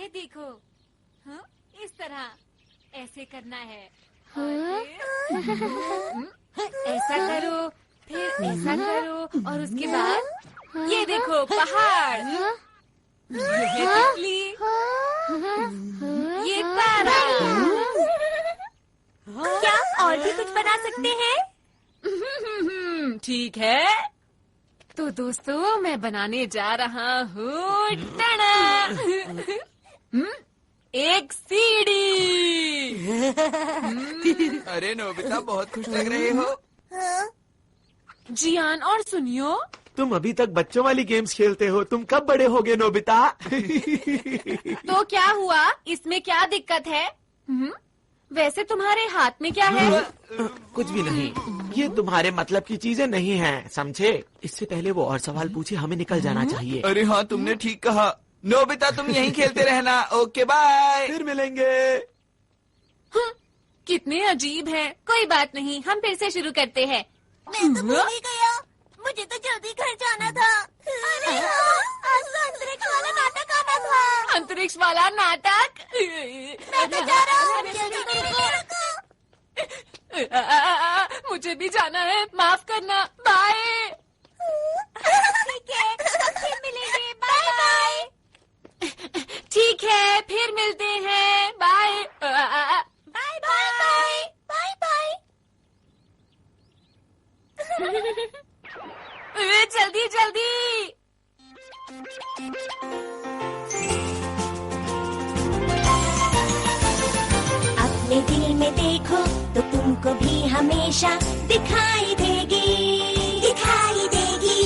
ये देखो, हाँ, इस तरह ऐसे करना है। ऐसा करो, फिर ऐसा करो, और उसके बाद ये देखो पहाड़, ये तितली, ये तारा। क्या और भी कुछ बना सकते हैं? ठीक है, तो दोस्तों मैं बनाने जा रहा हूँ एक सीढ़ी। अरे नोबिता, बहुत खुश लग रहे हो। जियान, और सुनियो, तुम अभी तक बच्चों वाली गेम्स खेलते हो, तुम कब बड़े होगे नोबिता? तो क्या हुआ, इसमें क्या दिक्कत है? वैसे तुम्हारे हाथ में क्या है? कुछ भी नहीं, ये तुम्हारे मतलब की चीजें नहीं हैं, समझे? इससे पहले वो और सवाल पूछे, हमें निकल जाना चाहिए। अरे हाँ, तुमने ठीक कहा। नोबिता, तुम यहीं खेलते रहना। Okay, bye. फिर मिलेंगे। कितने अजीब हैं। कोई बात नहीं, हम फिर से शुरू करते हैं। मैं तो भूल ही गया, मुझे तो जल्दी घर जाना था। अरे हाँ, आज तो अंतरिक्ष वाला नाटक आना था। अंतरिक्ष वाला नाटक? मैं तो जा रहा हूँ, जल्दी मेरे को। मुझे भी जाना है, माफ करना। बाय। ठीक है, फिर मिलेंगे। Bye bye. ठीक है, फिर मिलते हैं। Bye bye bye bye bye. जल्दी जल्दी। अपने दिल में देखो तो तुमको भी हमेशा दिखाई देगी, दिखाई देगी।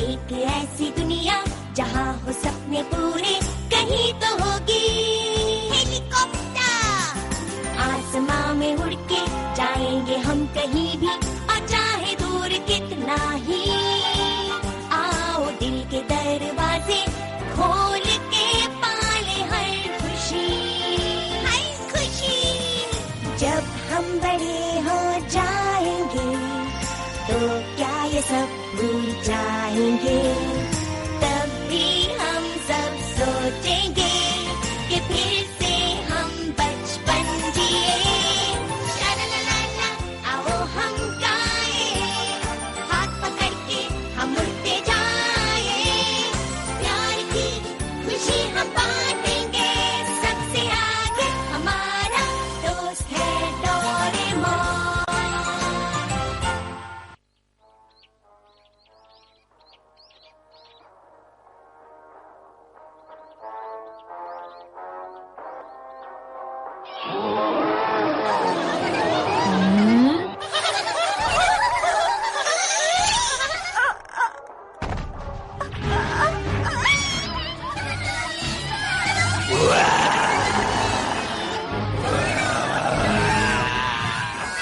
एक ऐसी दुनिया जहाँ हो सपने पूरे, कहीं तो होगी हेलीकॉप्टर। आसमां में उड़ के जाएंगे हम कहीं भी, और चाहे दूर कितना ही। आओ दिल के दरवाजे खोल के पाले हर खुशी, हर खुशी। जब हम बड़े हो जाएंगे तो क्या ये सब भूल जाएंगे? तब भी हम सब सोचेंगे कि फिर से हम बचपन जिए। ला आओ हम गाए, हाथ पकड़ के हम उड़ते जाए। प्यार की खुशी हम बांटेंगे, सबसे आगे हमारा दोस्त है डोरेमोन।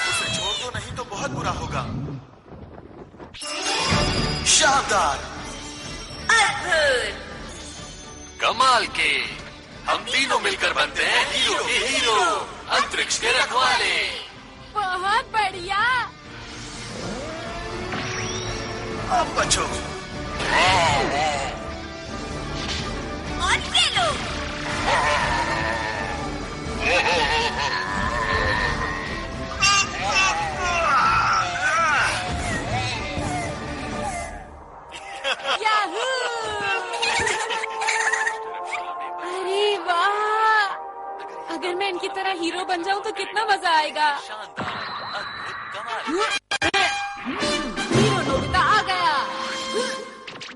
उसे छोड़ दो, नहीं तो बहुत बुरा होगा। शानदार, अद्भुत, कमाल के। हम तीनों मिलकर बनते हैं हीरो के हीरो, अंतरिक्ष के रखवाले। बहुत बढ़िया। अब बचो। और ये लो। याहू! अरे वाह! अगर मैं इनकी तरह हीरो बन जाऊं तो कितना मजा आएगा। हीरो नोबिता आ गया,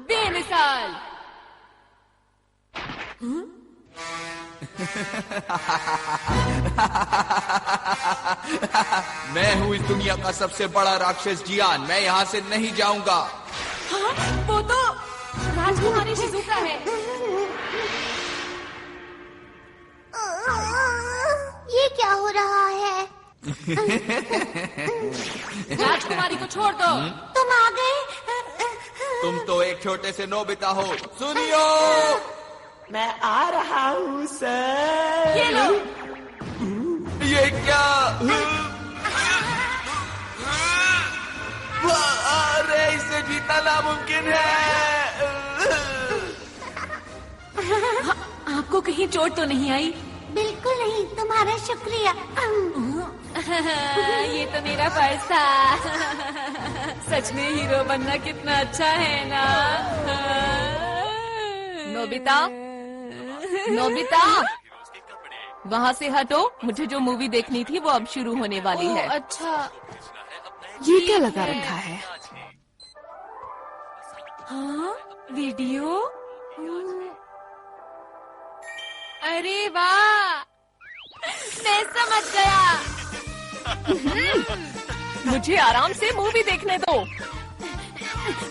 बेमिसाल। मैं हूँ इस दुनिया का सबसे बड़ा राक्षस जियान। मैं यहाँ से नहीं जाऊंगा। हाँ, वो तो राजकुमारी शिजुका है। ये क्या हो रहा है? राजकुमारी को छोड़ दो। तुम आ गए? तुम तो एक छोटे से नोबिता हो। सुनियो, मैं आ रहा हूँ सर। ये लो। ये क्या? अरे, इसे जीतना नामुमकिन है। आप आपको कहीं चोट तो नहीं आई? बिल्कुल नहीं, तुम्हारा शुक्रिया। ये तो मेरा फर्ज था। सच में हीरो बनना कितना अच्छा है ना। नोबिता, नोबिता, वहाँ से हटो। मुझे जो मूवी देखनी थी वो अब शुरू होने वाली है। अच्छा, ये क्या लगा रखा है? हाँ, वीडियो। अरे वाह, मैं समझ गया। मुझे आराम से मूवी देखने दो।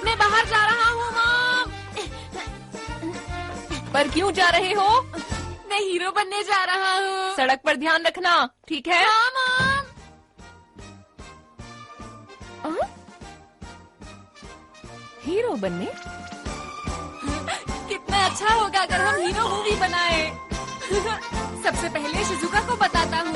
मैं बाहर जा रहा हूँ मॉम। पर क्यों जा रहे हो? मैं हीरो बनने जा रहा हूँ। सड़क पर ध्यान रखना, ठीक है? हाँ मॉम। हीरो बनने? कितना अच्छा होगा अगर हम हीरो मूवी बनाए। सबसे पहले शिजुका को बताता हूँ।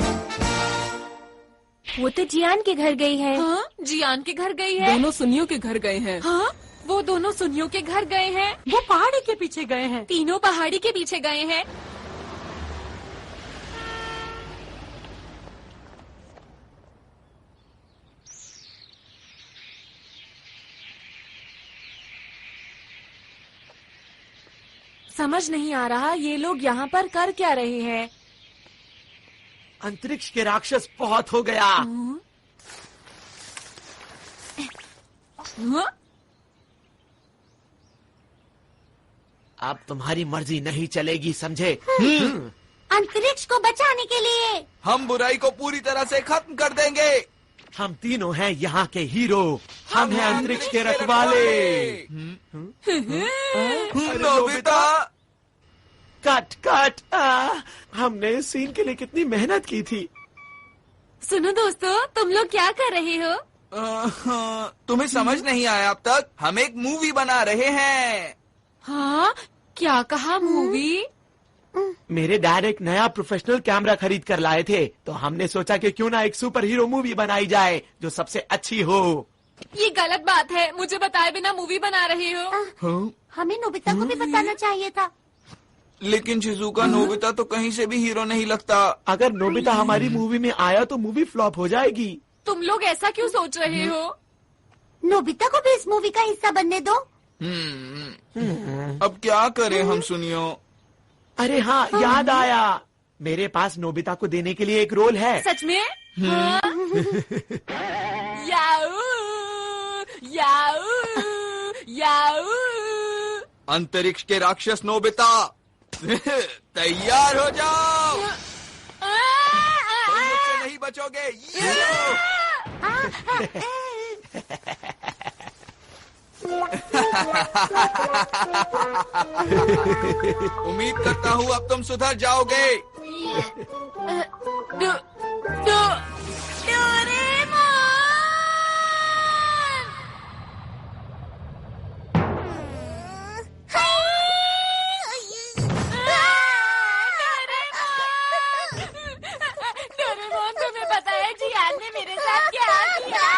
वो तो जियान के घर गई है। हाँ, जियान के घर गई है। दोनों सुनियों के घर गए हैं। हाँ, वो दोनों सुनियों के घर गए हैं। वो पहाड़ी के पीछे गए हैं। तीनों पहाड़ी के पीछे गए हैं। समझ नहीं आ रहा ये लोग यहाँ पर कर क्या रहे हैं। अंतरिक्ष के राक्षस बहुत हो गया। अब तुम्हारी मर्जी नहीं चलेगी, समझे? अंतरिक्ष को बचाने के लिए हम बुराई को पूरी तरह से खत्म कर देंगे। हम तीनों हैं यहाँ के हीरो। हम हैं अंतरिक्ष के रखवाले। Nobita, cut cut. हमने इस सीन के लिए कितनी मेहनत की थी। सुनो दोस्तों, तुम लोग क्या कर रहे हो? तुम्हें समझ नहीं आया अब तक? हम एक मूवी बना रहे हैं। हाँ, क्या कहा मूवी? मेरे डैड एक नया प्रोफेशनल कैमरा खरीद कर लाए थे, तो हमने सोचा कि क्यों ना एक सुपर हीरो मूवी बनाई जाए जो सबसे अच्छी हो। ये गलत बात है, मुझे बताए बिना मूवी बना रहे हो। हमें नोबिता को भी बताना चाहिए था। लेकिन शिजुका, नोबिता तो कहीं से भी हीरो नहीं लगता। अगर नोबिता हमारी मूवी में आया तो मूवी फ्लॉप हो जाएगी। तुम लोग ऐसा क्यों सोच रहे हो? नोबिता को भी इस मूवी का हिस्सा बनने दो। अब क्या करें हम सुनियो? अरे हाँ, याद आया। मेरे पास नोबिता को देने के लिए एक रोल है। सच में? हाँ? याऊ, याऊ, याऊ। अंतरिक्ष के राक्षस नोबिता, तैयार हो जाओ। तुम मुझसे नहीं बचोगे। उम्मीद करता हूँ अब तुम सुधर जाओगे। डोरेमोन, तुम्हें पता है जियान ने मेरे साथ क्या किया?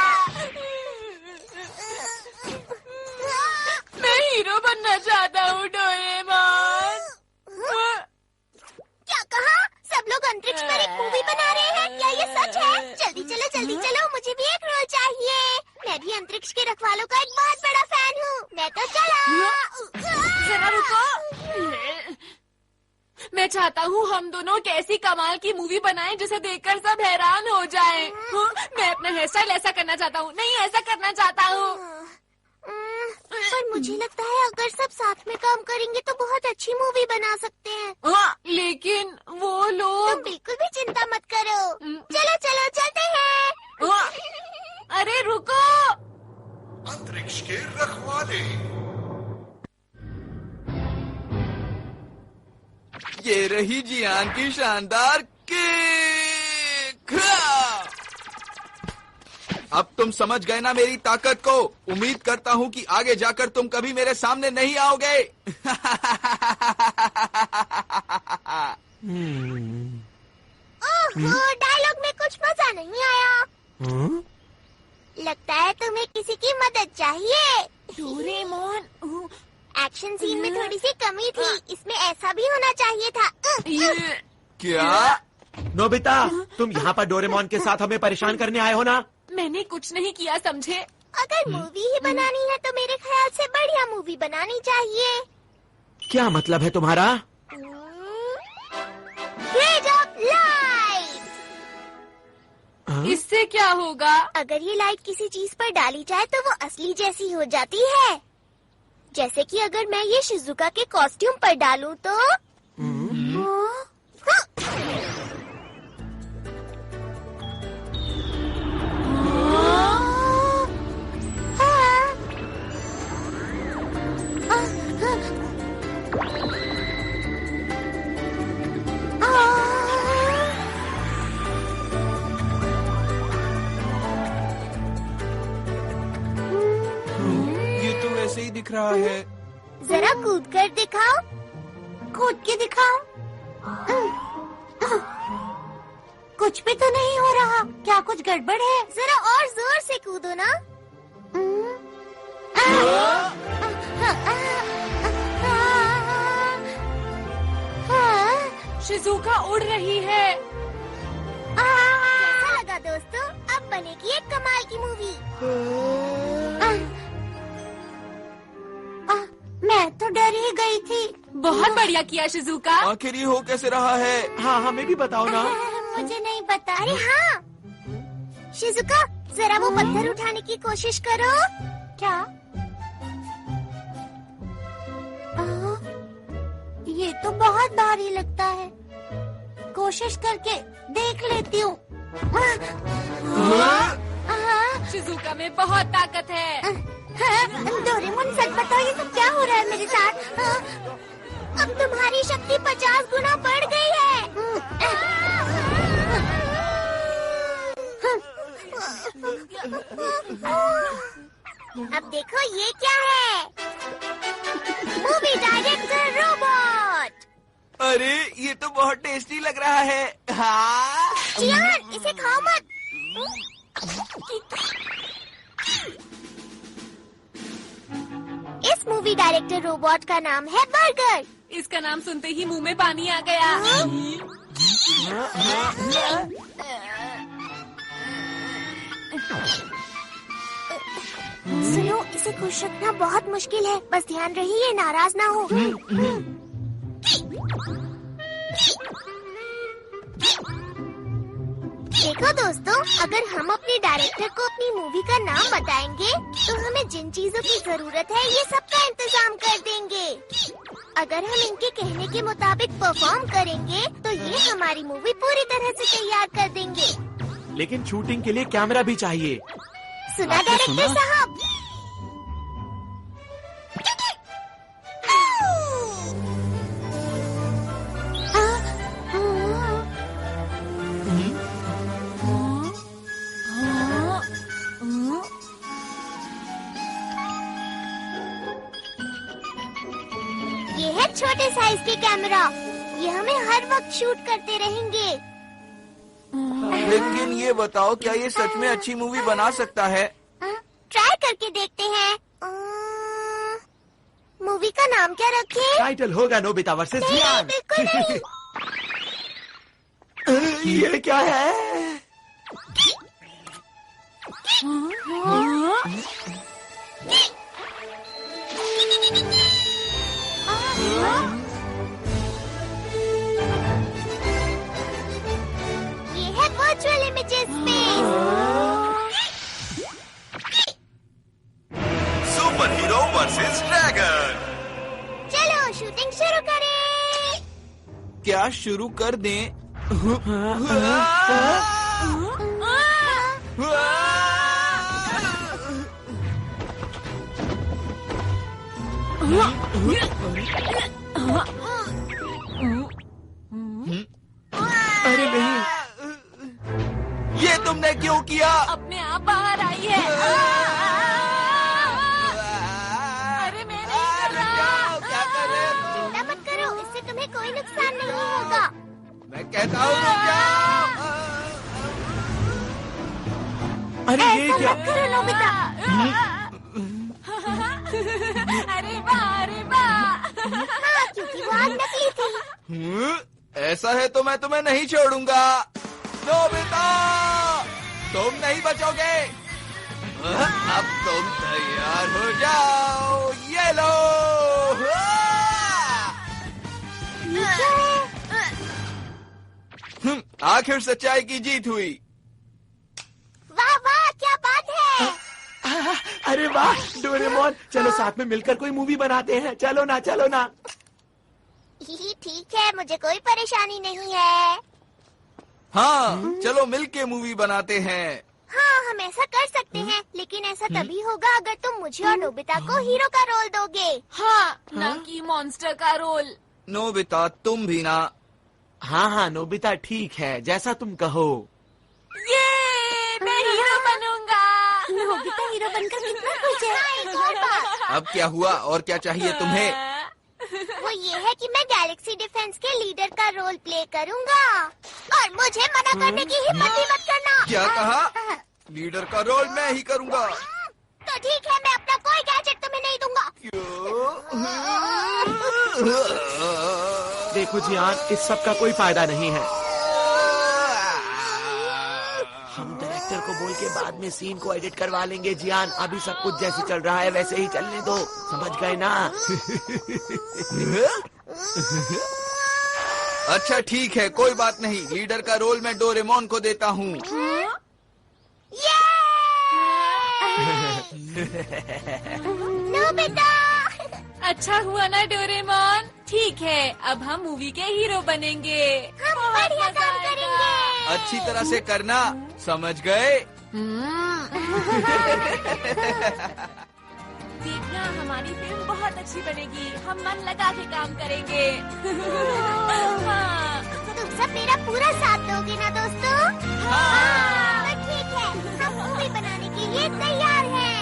मैं हीरो बनना चाहता हूँ डोरेमोन। क्या कहा? सब लोग अंतरिक्ष पर एक मूवी बना रहे हैं? क्या ये सच है? जल्दी चलो, मुझे भी एक रोल चाहिए। मैं भी अंतरिक्ष के रखवालों का एक बहुत बड़ा फैन हूँ। मैं तो चला। जरा रुको। मैं चाहता हूँ हम दोनों एक ऐसी कमाल की मूवी बनाएं जिसे देखकर सब हैरान हो जाएं। मैं अपना हेयर स्टाइल ऐसा करना चाहता हूँ। नहीं, ऐसा करना चाहता हूँ। पर मुझे लगता है अगर सब साथ में काम करेंगे तो बहुत अच्छी मूवी बना सकते हैं। लेकिन वो तुम लोग। बिल्कुल भी चिंता मत करो। चलो चलते हैं। अरे रुको। अंतरिक्ष के रखवाले। ये रही जियान की शानदार किक। अब तुम समझ गए ना मेरी ताकत को। उम्मीद करता हूँ कि आगे जाकर तुम कभी मेरे सामने नहीं आओगे। ओहो, डायलॉग में कुछ मजा नहीं आया। लगता है तुम्हें किसी की मदद चाहिए। डोरेमोन, एक्शन सीन में थोड़ी सी कमी थी, इसमें ऐसा भी होना चाहिए था। क्या? नोबिता, तुम यहाँ पर डोरेमोन के साथ हमें परेशान करने आए हो ना? मैंने कुछ नहीं किया, समझे? अगर मूवी ही बनानी है तो मेरे ख्याल से बढ़िया मूवी बनानी चाहिए। क्या मतलब है तुम्हारा? Grade of light. इससे क्या होगा? अगर ये लाइट किसी चीज पर डाली जाए तो वो असली जैसी हो जाती है। जैसे कि अगर मैं ये शिजुका के कॉस्ट्यूम पर डालूं तो ऐसे ही दिख रहा है। जरा कूद कर दिखाओ। कूद के दिखाओ। कुछ भी तो नहीं हो रहा। क्या कुछ गड़बड़ है? जरा और जोर से कूदो ना। शिजुका उड़ रही है। कैसा लगा दोस्तों? अब बनेगी एक कमाल की मूवी। मैं तो डर ही गई थी। बहुत बढ़िया किया शिजुका। आखिर ये हो कैसे रहा है? हाँ, हमें भी बताओ ना। मुझे नहीं पता। अरे हाँ, शिजुका जरा वो पत्थर उठाने की कोशिश करो। क्या? ये तो बहुत भारी लगता है। कोशिश करके देख लेती हूँ। शिजुका में बहुत ताकत है। डोरेमोन सच बताओ, ये सब क्या हो रहा है मेरे साथ? अब तुम्हारी शक्ति 50 गुना बढ़ गई है। अब देखो ये क्या है? Movie director robot. अरे ये तो बहुत टेस्टी लग रहा है। हाँ? जियान, इसे खाओ मत। इस मूवी डायरेक्टर रोबोट का नाम है बर्गर। इसका नाम सुनते ही मुंह में पानी आ गया। सुनो, इसे खुश रखना बहुत मुश्किल है। बस ध्यान रही ये नाराज ना हो। देखो दोस्तों, अगर हम अपने डायरेक्टर को अपनी मूवी का नाम बताएंगे तो हमें जिन चीजों की जरूरत है ये सब का इंतजाम कर देंगे। अगर हम इनके कहने के मुताबिक परफॉर्म करेंगे तो ये हमारी मूवी पूरी तरह से तैयार कर देंगे। लेकिन शूटिंग के लिए कैमरा भी चाहिए। सुना डायरेक्टर साहब? ये है छोटे साइज के कैमरा। ये हमें हर वक्त शूट करते रहेंगे। लेकिन ये बताओ, क्या ये सच में अच्छी मूवी बना सकता है? ट्राई करके देखते हैं। मूवी का नाम क्या रखें? टाइटल होगा नोबिता वर्सेस नहीं, जियान। बिल्कुल नहीं। ये क्या है? ये है virtual images space. Super hero versus dragon. चलो शूटिंग शुरू करें। क्या शुरू कर दें? अरे नहीं, ये तुमने क्यों किया? अपने आप बाहर आई है। अरे मैं नहीं कर रहा। क्या कर रहे हो? चिंता मत करो, इससे तुम्हें कोई नुकसान नहीं होगा। मैं कहता हूँ रुक जाओ। अरे ये ऐसा क्या? मत करो नोबिता। अरे वाह, अरे वाह। आग नकली थी। ऐसा है तो मैं तुम्हें नहीं छोड़ूंगा। नोबिता, तुम नहीं बचोगे। अब तुम तैयार हो जाओ। ये लो। आखिर सच्चाई की जीत हुई। वाह वाह, क्या बात है। अरे वाह डोरेमोन, चलो साथ में मिलकर कोई मूवी बनाते हैं। चलो ना, चलो ना। ठीक है, मुझे कोई परेशानी नहीं है। हाँ, चलो मिलके मूवी बनाते हैं। हाँ, हम ऐसा कर सकते हैं, लेकिन ऐसा तभी होगा अगर तुम मुझे और नोबिता को हीरो का रोल दोगे। हाँ, ना कि मॉन्स्टर का रोल। नोबिता, तुम भी ना। हाँ हाँ नोबिता, ठीक है, जैसा तुम कहो। ये मैं हीरो बनूंगा। नोबिता हीरो बनकर कितना खुश है। एक और बात। अब क्या हुआ और क्या चाहिए तुम्हें? वो ये है कि मैं गैलेक्सी डिफेंस के लीडर का रोल प्ले करूंगा और मुझे मना करने की हिम्मत भी मत करना। क्या कहा? लीडर का रोल मैं ही करूंगा। तो ठीक है, मैं अपना कोई गैजेट तुम्हें नहीं दूंगा। देखो जियान, इस सब का कोई फायदा नहीं है। हम डायरेक्टर को बोल के बाद में सीन को एडिट करवा लेंगे जियान। अभी सब कुछ जैसे चल रहा है वैसे ही चलने दो, समझ गए ना? अच्छा ठीक है, कोई बात नहीं। लीडर का रोल मैं डोरेमोन को देता हूँ। नोबिता, अच्छा हुआ ना डोरेमोन। ठीक है, अब हम मूवी के हीरो बनेंगे। हम बढ़िया काम करेंगे। अच्छी तरह से करना, समझ गए? देखना, हमारी फिल्म बहुत अच्छी बनेगी। हम मन लगा के काम करेंगे। हाँ। तुम सब मेरा पूरा साथ दोगे ना दोस्तों? हाँ। तो ठीक है, हम मूवी बनाने के लिए तैयार हैं।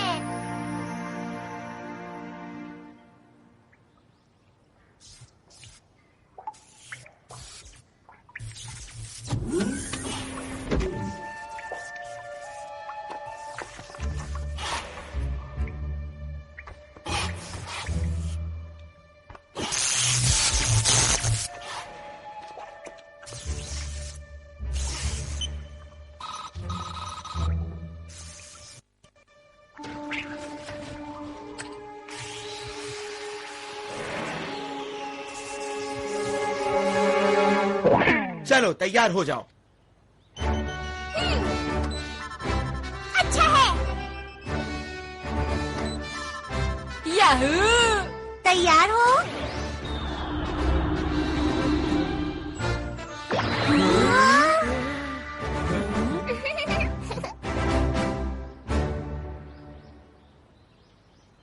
चलो तैयार हो जाओ। अच्छा है। याहू! तैयार हो?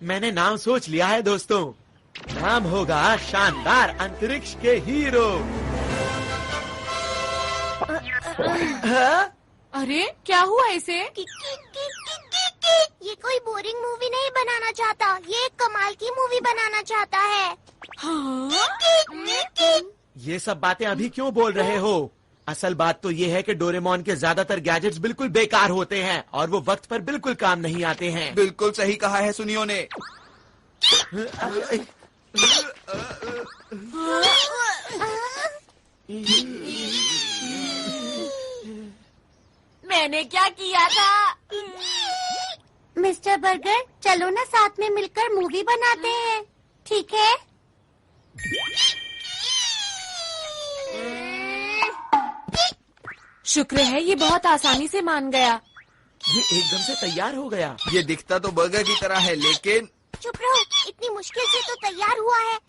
मैंने नाम सोच लिया है दोस्तों। नाम होगा शानदार अंतरिक्ष के हीरो। अरे क्या हुआ इसे? ये कोई बोरिंग मूवी नहीं बनाना चाहता, ये एक कमाल की मूवी बनाना चाहता है। हाँ? ये सब बातें अभी क्यों बोल रहे हो? असल बात तो ये है कि डोरेमोन के ज्यादातर गैजेट्स बिल्कुल बेकार होते हैं और वो वक्त पर बिल्कुल काम नहीं आते हैं। बिल्कुल सही कहा है सुनियो ने। मैंने क्या किया था? मिस्टर बर्गर, चलो ना साथ में मिलकर मूवी बनाते हैं, ठीक है? शुक्र है ये बहुत आसानी से मान गया। ये एकदम से तैयार हो गया। ये दिखता तो बर्गर की तरह है, लेकिन चुप रहो, इतनी मुश्किल से तो तैयार हुआ है।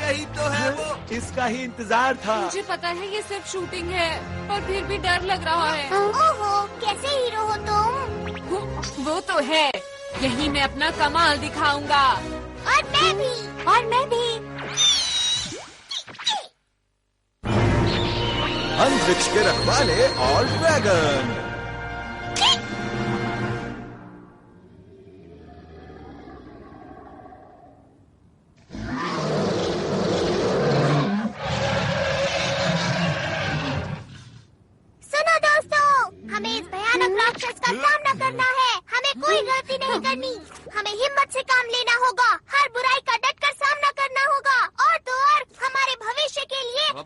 यही तो है वो। इसका ही इंतजार था। मुझे पता है ये सिर्फ शूटिंग है, पर फिर भी डर लग रहा है। ओहो, कैसे हीरो हो तुम? वो तो है, यही मैं अपना कमाल दिखाऊंगा। और मैं भी। और मैं भी। अंतरिक्ष के रखवाले और ड्रैगन।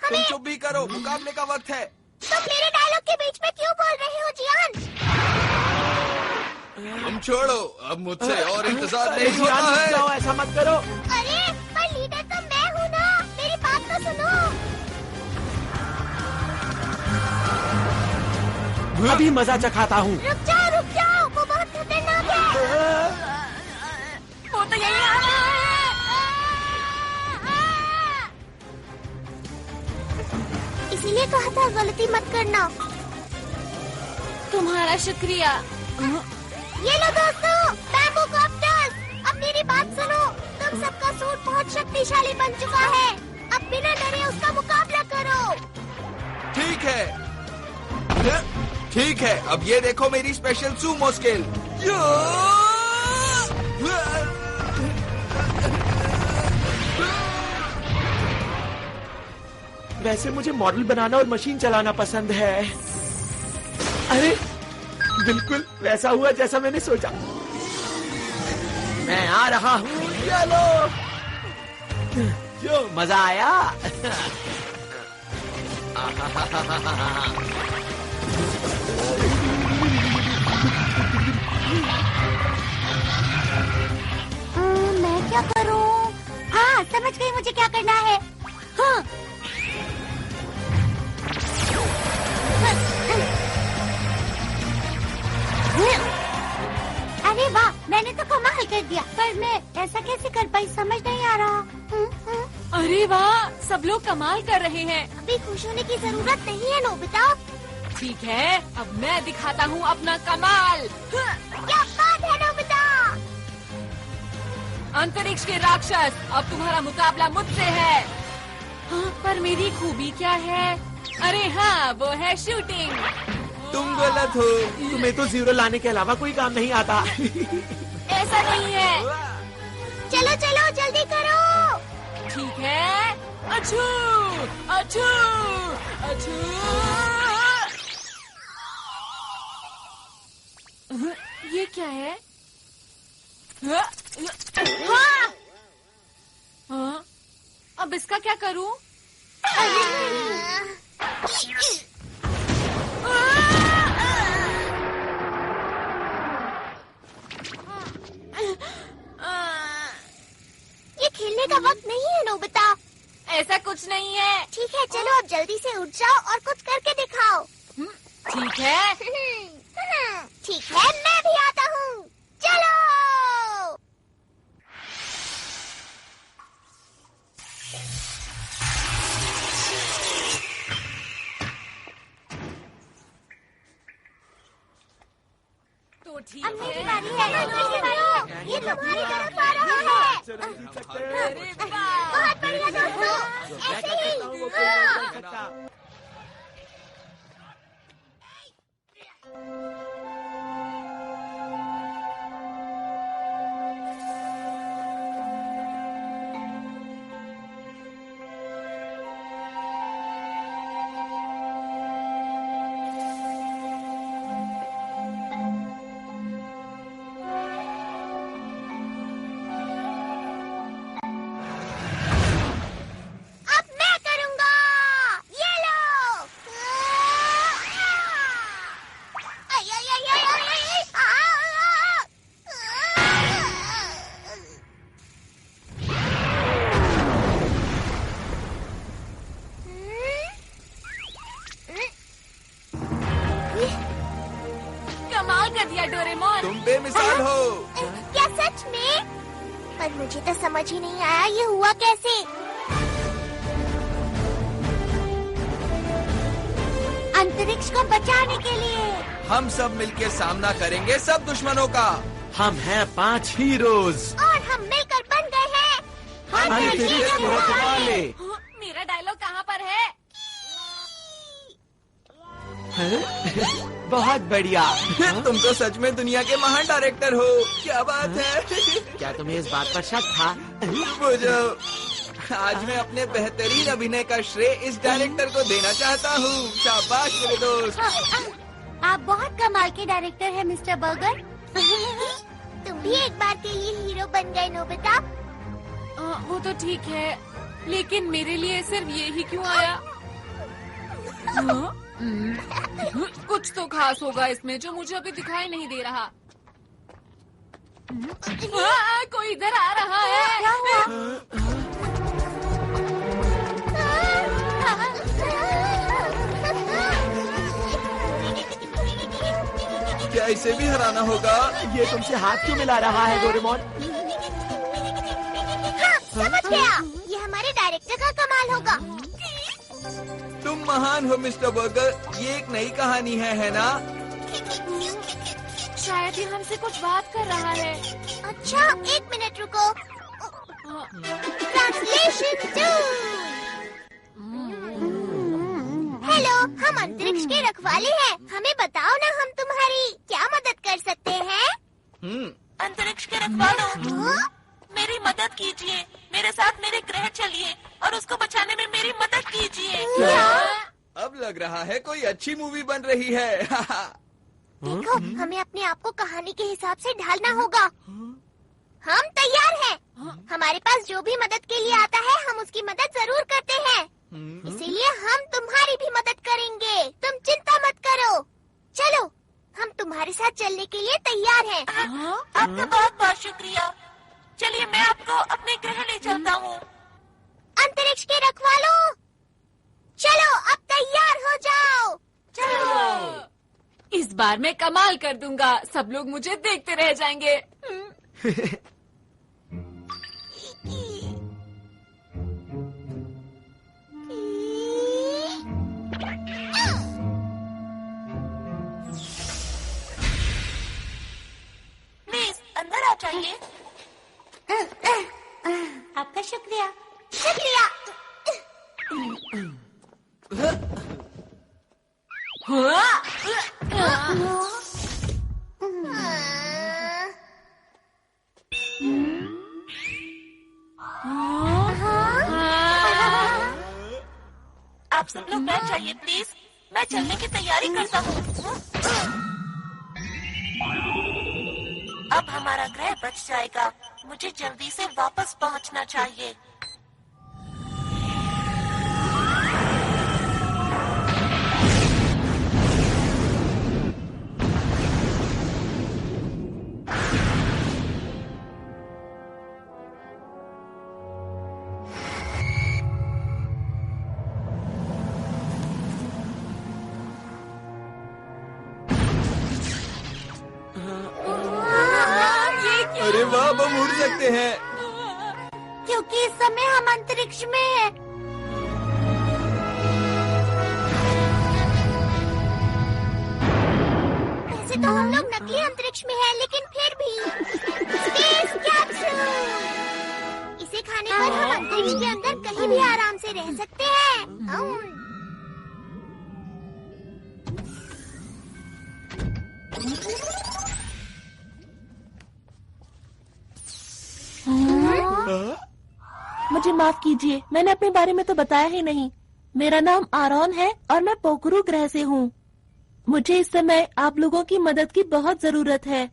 तुम चुप भी करो, मुकाबले का वक्त है। तुम मेरे डायलॉग के बीच में क्यों बोल रहे हो जियान? तुम छोड़ो, अब मुझसे और इंतजार नहीं जियान, होता रुक है। जाओ, ऐसा मत करो। अरे पर लीडर तो मैं हूँ ना, मेरी बात तो सुनो। अभी मजा चखाता हूँ। रुक जाओ, वो बहुत खतरनाक है। वो तो यही आ रहा है। इसीलिए कहा था गलती मत करना। तुम्हारा शुक्रिया। ये लो दोस्तों, बैम्बू कॉप्टर्स। अब मेरी बात सुनो, तुम सबका सूट बहुत शक्तिशाली बन चुका है। अब बिना डरे उसका मुकाबला करो। ठीक है, अब ये देखो मेरी स्पेशल सूमो स्किल। वैसे मुझे मॉडल बनाना और मशीन चलाना पसंद है। अरे बिल्कुल वैसा हुआ जैसा मैंने सोचा। मैं आ रहा हूँ, चलो। क्यों, मजा आया? मैं क्या करूं? हाँ, समझ गई मुझे क्या करना है। हाँ। अरे वाह, मैंने तो कमाल कर दिया। पर मैं ऐसा कैसे कर पाई, समझ नहीं आ रहा। अरे वाह, सब लोग कमाल कर रहे हैं। अभी खुश होने की जरूरत नहीं है नोबिता। ठीक है, अब मैं दिखाता हूँ अपना कमाल। क्या बात है नोबिता। अंतरिक्ष के राक्षस, अब तुम्हारा मुकाबला मुझसे है। हाँ, पर मेरी खूबी क्या है? अरे हाँ, वो है शूटिंग। तुम गलत हो। तुम्हें तो जीरो लाने के अलावा कोई काम नहीं आता। ऐसा नहीं है। चलो चलो जल्दी करो। ठीक है, अछू अछू अछू। ये क्या है? हाँ, अब इसका क्या करूं? ये खेलने का वक्त नहीं है नोबिता। ऐसा कुछ नहीं है। ठीक है, चलो अब जल्दी से उठ जाओ और कुछ करके दिखाओ। ठीक है। ठीक है, मैं भी आता हूँ। चलो। तो ठीक अब मेरी है। बारी है। जल्दी करो, ये तुम्हारी तरफ आ रहा है। अरे वाह। बहुत बढ़िया दोस्तों, ऐसे ही। अब मैं करूँगा। ये लो। आई, आई, आई, आई, आई, आई, कमाल कर दिया डोरेमोन। तुम बेमिसाल हो। क्या सच में? पर मुझे तो समझ ही नहीं आया ये हुआ कैसे। अंतरिक्ष को बचाने के लिए हम सब मिलकर सामना करेंगे सब दुश्मनों का। हम हैं 5 हीरोज। और हम मिलकर बन गए हैं अंतरिक्ष के रखवाले। मेरा डायलॉग कहाँ पर है? बहुत बढ़िया। तुम तो सच में दुनिया के महान डायरेक्टर हो। क्या बात है। क्या तुम्हें इस बात पर शक था? बुझो, आज मैं अपने बेहतरीन अभिनय का श्रेय इस डायरेक्टर को देना चाहता हूँ। शाबाश मेरे दोस्त। आप बहुत कमाल के डायरेक्टर हैं मिस्टर बर्गर। तुम भी एक बार के लिए हीरो बन गए नोबिता। वो तो ठीक है, लेकिन मेरे लिए सिर्फ ये ही क्यों आया? कुछ तो खास होगा इसमें जो मुझे अभी दिखाई नहीं दे रहा। कोई इधर आ रहा है। क्या हुआ? क्या इसे भी हराना होगा? ये तुमसे हाथ क्यों मिला रहा है डोरेमोन? हाँ, समझ गया। ये हमारे डायरेक्टर का कमाल होगा। तुम महान हो मिस्टर बर्गर। ये एक नई कहानी है ना? शायद ये हमसे कुछ बात कर रहा है। अच्छा, 1 मिनट रुको। ट्रांसलेशन 2। हेलो, हम अंतरिक्ष के रखवाले हैं। हमें बताओ ना, हम तुम्हारी क्या मदद कर सकते हैं? अंतरिक्ष के रखवालों, मेरी मदद कीजिए। मेरे साथ मेरे ग्रह चलिए और उसको बचाने में मेरी मदद कीजिए। अब लग रहा है कोई अच्छी मूवी बन रही है। देखो, हमें अपने आप को कहानी के हिसाब से ढालना होगा। हम तैयार हैं। हमारे पास जो भी मदद के लिए आता है, हम उसकी मदद जरूर करते हैं। इसीलिए हम तुम्हारी भी मदद करेंगे। तुम चिंता मत करो। चलो, हम तुम्हारे साथ चलने के लिए तैयार हैं। आपका बहुत बहुत शुक्रिया। चलिए, मैं आपको अपने ग्रह ले चलता हूँ। अंतरिक्ष के रखवालों, चलो अब तैयार हो जाओ। चलो, इस बार मैं कमाल कर दूंगा। सब लोग मुझे देखते रह जाएंगे। प्लीज अंदर आ जाइए। आपका शुक्रिया। शुक्रिया। आप सब लोग बैठ जाइए प्लीज। मैं चलने की तैयारी करता हूँ। अब हमारा ग्रह बच जाएगा। मुझे जल्दी से वापस पहुँचना चाहिए। अरे वाह, हम उड़ सकते हैं। क्योंकि इस समय हम अंतरिक्ष में हैं। वैसे तो हम लोग नकली अंतरिक्ष में हैं, लेकिन फिर भी स्पेस कैप्सूल। इसे खाने पर हम अंतरिक्ष के अंदर कहीं भी आराम से रह सकते हैं। मुझे माफ कीजिए, मैंने अपने बारे में तो बताया ही नहीं। मेरा नाम आरोन है और मैं पोखरू ग्रह से हूँ। मुझे इस समय आप लोगों की मदद की बहुत जरूरत है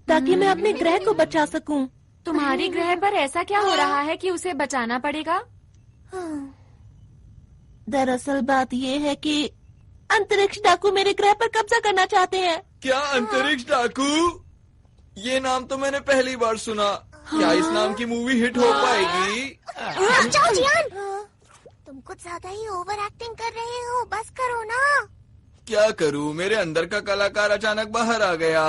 ताकि मैं अपने ग्रह को बचा सकूं। तुम्हारी ग्रह पर ऐसा क्या हो रहा है कि उसे बचाना पड़ेगा? दरअसल बात ये है कि अंतरिक्ष डाकू मेरे ग्रह पर कब्जा करना चाहते हैं। क्या अंतरिक्ष डाकू? ये नाम तो मैंने पहली बार सुना। क्या इस नाम की मूवी हिट हो पाएगी? जाओ जियान, तुम कुछ ज्यादा ही ओवर एक्टिंग कर रहे हो। बस करो ना। क्या करूं, मेरे अंदर का कलाकार अचानक बाहर आ गया।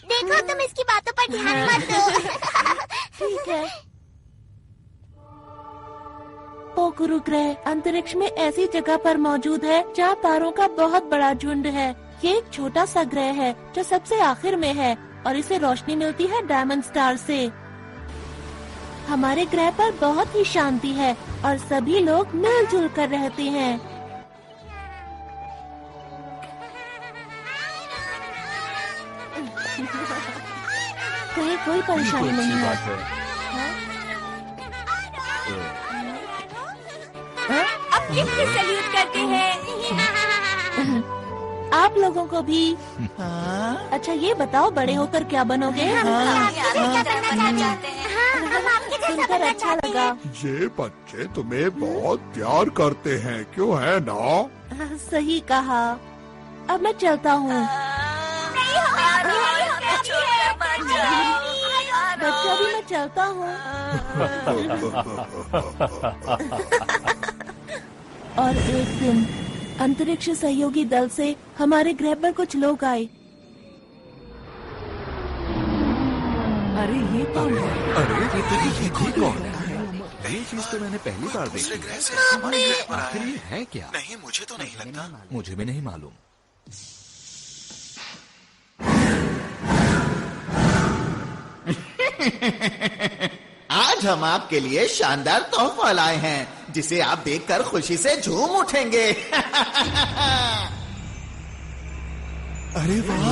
देखो, तुम इसकी बातों पर ध्यान मत दो। ठीक है। पोखरू ग्रह अंतरिक्ष में ऐसी जगह पर मौजूद है जहाँ तारों का बहुत बड़ा झुंड है। ये एक छोटा सा ग्रह है जो सबसे आखिर में है और इसे रोशनी मिलती है डायमंड स्टार से। हमारे ग्रह पर बहुत ही शांति है और सभी लोग मिलजुल कर रहते हैं। कहीं कोई परेशानी नहीं है। अब किससे सैल्यूट करते हैं? आप लोगों को भी। अच्छा, ये बताओ बड़े होकर क्या बनोगे? हम आपके सुनकर अच्छा लगा। ये बच्चे तुम्हें बहुत प्यार करते हैं, क्यों है ना? सही कहा। अब मैं चलता हूँ। बच्चा भी मैं चलता हूँ। और एक दिन अंतरिक्ष सहयोगी दल से हमारे ग्रह पर कुछ लोग आए। अरे ये कौन है? अरे ये कौन है? ये चीज तो मैंने पहली बार देखी। ग्रह से हमारे ग्रह पर आया आखिर है क्या? नहीं, मुझे तो नहीं लगता। मुझे भी नहीं मालूम। आज हम आपके लिए शानदार तोहफा लाए हैं, जिसे आप देखकर खुशी से झूम उठेंगे। अरे वाह!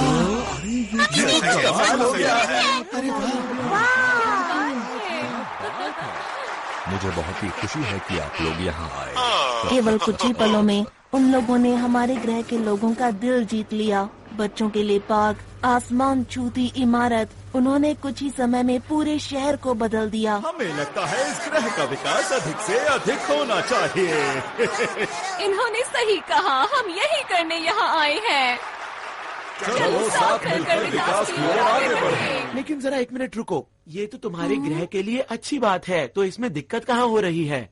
अरे ये कमाल हो गया। अरे वाह! मुझे बहुत ही खुशी है कि आप लोग यहाँ आए। केवल कुछ ही पलों में उन लोगों ने हमारे ग्रह के लोगों का दिल जीत लिया। बच्चों के लिए पार्क, आसमान छूती इमारत, उन्होंने कुछ ही समय में पूरे शहर को बदल दिया। हमें लगता है इस ग्रह का विकास अधिक से अधिक होना चाहिए। इन्होंने सही कहा, हम यही करने यहाँ आए हैं। चलो साथ मिलकर विकास की ओर आगे बढ़ें। लेकिन जरा एक मिनट रुको, ये तो तुम्हारे ग्रह के लिए अच्छी बात है, तो इसमें दिक्कत कहाँ हो रही है?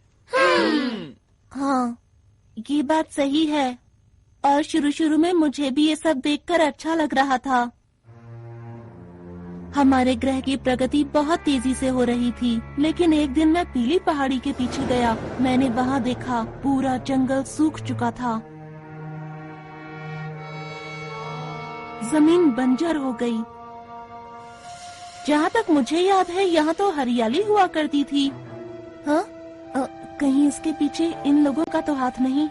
हाँ, ये बात सही है। और शुरू में मुझे भी ये सब देखकर अच्छा लग रहा था। हमारे ग्रह की प्रगति बहुत तेजी से हो रही थी, लेकिन एक दिन मैं पीली पहाड़ी के पीछे गया। मैंने वहाँ देखा पूरा जंगल सूख चुका था। जमीन बंजर हो गई। जहाँ तक मुझे याद है, यहाँ तो हरियाली हुआ करती थी। हाँ? कहीं इसके पीछे इन लोगों का तो हाथ नहीं?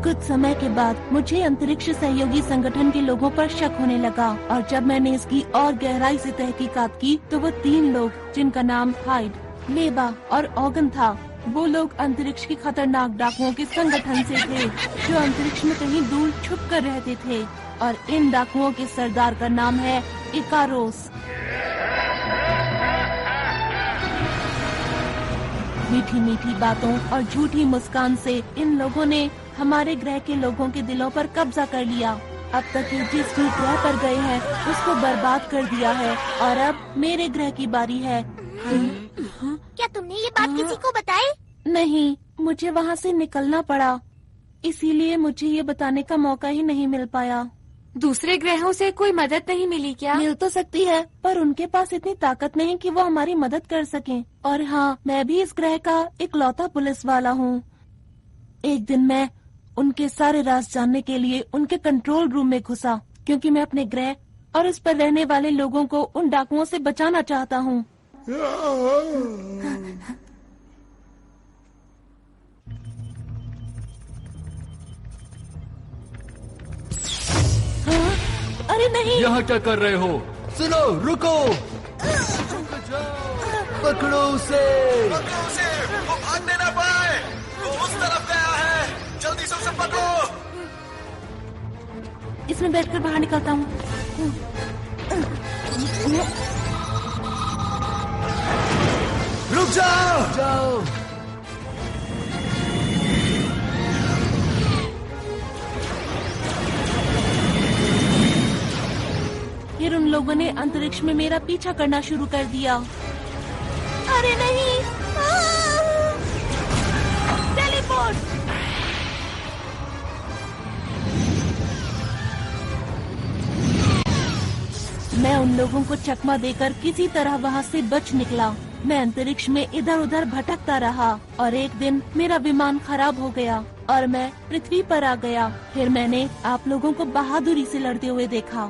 कुछ समय के बाद मुझे अंतरिक्ष सहयोगी संगठन के लोगों पर शक होने लगा, और जब मैंने इसकी और गहराई से तहकीकात की तो वो 3 लोग, जिनका नाम हाइड, लेबा और ऑगन था, वो लोग अंतरिक्ष के खतरनाक डाकुओं के संगठन से थे, जो अंतरिक्ष में कहीं दूर छुप कर रहते थे। और इन डाकुओं के सरदार का नाम है इकारोस। मीठी मीठी बातों और झूठी मुस्कान से इन लोगों ने हमारे ग्रह के लोगों के दिलों पर कब्जा कर लिया। अब तक ये जिस भी ग्रह पर गए हैं उसको बर्बाद कर दिया है, और अब मेरे ग्रह की बारी है। क्या तुमने ये बात किसी को बताई? नहीं, मुझे वहाँ से निकलना पड़ा, इसीलिए मुझे ये बताने का मौका ही नहीं मिल पाया। दूसरे ग्रहों से कोई मदद नहीं मिली क्या? मिल तो सकती है, पर उनके पास इतनी ताकत नहीं कि वो हमारी मदद कर सकें। और हाँ, मैं भी इस ग्रह का इकलौता पुलिस वाला हूँ। एक दिन मैं उनके सारे राज जानने के लिए उनके कंट्रोल रूम में घुसा, क्योंकि मैं अपने ग्रह और उस पर रहने वाले लोगों को उन डाकुओं से बचाना चाहता हूँ। अरे नहीं! यहाँ क्या कर रहे हो? सुनो, रुको! पकड़ो उसे! वो भागने ना पाए! वो उस तरफ गया है! जल्दी से उसे पकड़ो! इसमें बैठकर बाहर निकलता हूँ। रुक जाओ! फिर उन लोगों ने अंतरिक्ष में मेरा पीछा करना शुरू कर दिया। अरे नहीं! टेलीपोर्ट! मैं उन लोगों को चकमा देकर किसी तरह वहाँ से बच निकला। मैं अंतरिक्ष में इधर उधर भटकता रहा, और एक दिन मेरा विमान खराब हो गया और मैं पृथ्वी पर आ गया। फिर मैंने आप लोगों को बहादुरी से लड़ते हुए देखा।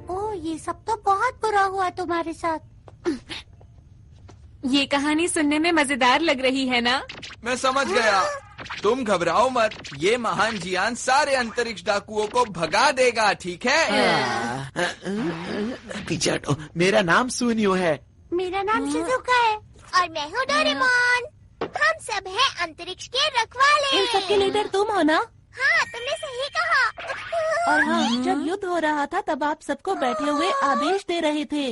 ओह, ये सब तो बहुत बुरा हुआ तुम्हारे साथ। ये कहानी सुनने में मजेदार लग रही है ना? मैं समझ गया। तुम घबराओ मत, ये महान जियान सारे अंतरिक्ष डाकुओं को भगा देगा, ठीक है? पीछे हटो, मेरा नाम सुनियो है। मेरा नाम शिजुका है और मैं हूँ डोरेमोन। हम सब हैं अंतरिक्ष के रखवाले। इन सबके लीडर तुम हो ना? हाँ, तुमने सही कहा। और हाँ, जब युद्ध हो रहा था तब आप सबको बैठे हुए आदेश दे रहे थे।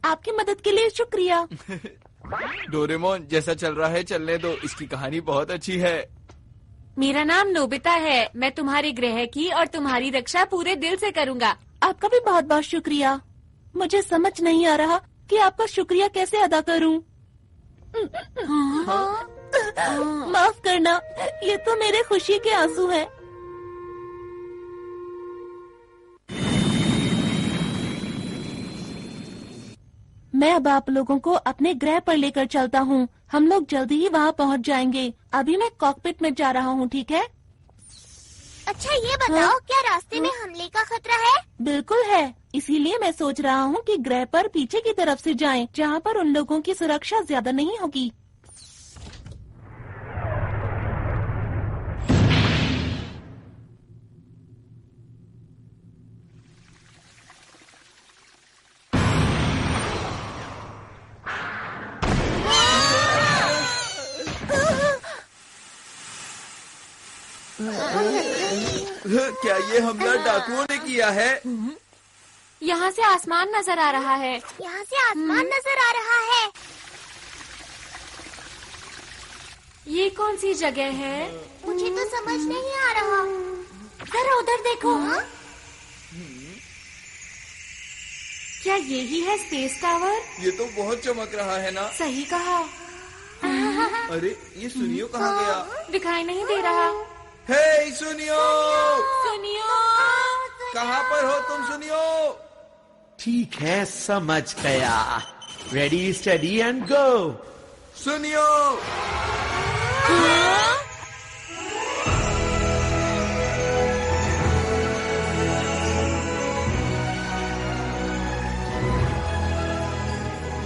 आपकी मदद के लिए शुक्रिया। डोरेमोन, जैसा चल रहा है चलने दो, इसकी कहानी बहुत अच्छी है। मेरा नाम नोबिता है। मैं तुम्हारे ग्रह की और तुम्हारी रक्षा पूरे दिल से करूँगा। आपका भी बहुत बहुत शुक्रिया। मुझे समझ नहीं आ रहा कि आपका शुक्रिया कैसे अदा करूं। माफ करना, ये तो मेरे खुशी के आंसू हैं। मैं अब आप लोगों को अपने ग्रह पर लेकर चलता हूँ। हम लोग जल्दी ही वहाँ पहुँच जाएंगे। अभी मैं कॉकपिट में जा रहा हूँ, ठीक है? अच्छा, ये बताओ, क्या रास्ते में हमले का खतरा है? बिल्कुल है। इसीलिए मैं सोच रहा हूँ कि ग्रह पर पीछे की तरफ से जाएं, जहाँ पर उन लोगों की सुरक्षा ज्यादा नहीं होगी। क्या ये हमला डाकुओं ने किया है? यहाँ से आसमान नजर आ रहा है। यहाँ से आसमान नजर आ रहा है। ये कौन सी जगह है? मुझे तो समझ नहीं आ रहा। जरा उधर देखो। क्या यही है स्पेस टावर? ये तो बहुत चमक रहा है ना। सही कहा। अरे ये सुनियो कहाँ गया? दिखाई नहीं दे रहा। हे सुनियो, सुनियो, कहाँ पर हो तुम सुनियो? ठीक है, समझ गया। Ready, study and go. सुनियो,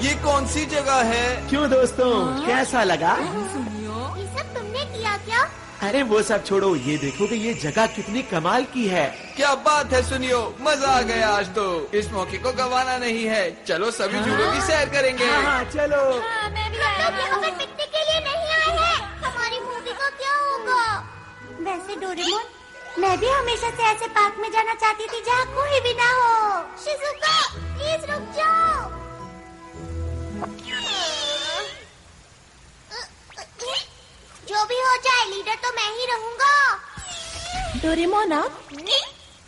ये कौन सी जगह है? क्यों दोस्तों, कैसा लगा? ये सब तुमने किया क्या? अरे वो सब छोड़ो, ये देखो कि ये जगह कितनी कमाल की है। क्या बात है सुनियो, मजा आ गया आज तो। इस मौके को गंवाना नहीं है। चलो सभी झूलों की सैर करेंगे। हाँ, चलो। मैं भी हम लोग यहाँ पर पिकनिक के लिए नहीं आए हैं। हमारी मूवी का क्या होगा? वैसे डोरेमोन, मैं भी हमेशा से ऐसे पार्क में जाना चाहती थी जहाँ कोई भी ना हो। शिजुका, प्लीज रुक जाओ। जो भी हो जाए, लीडर तो मैं ही रहूँगा। डोरेमोन, आप?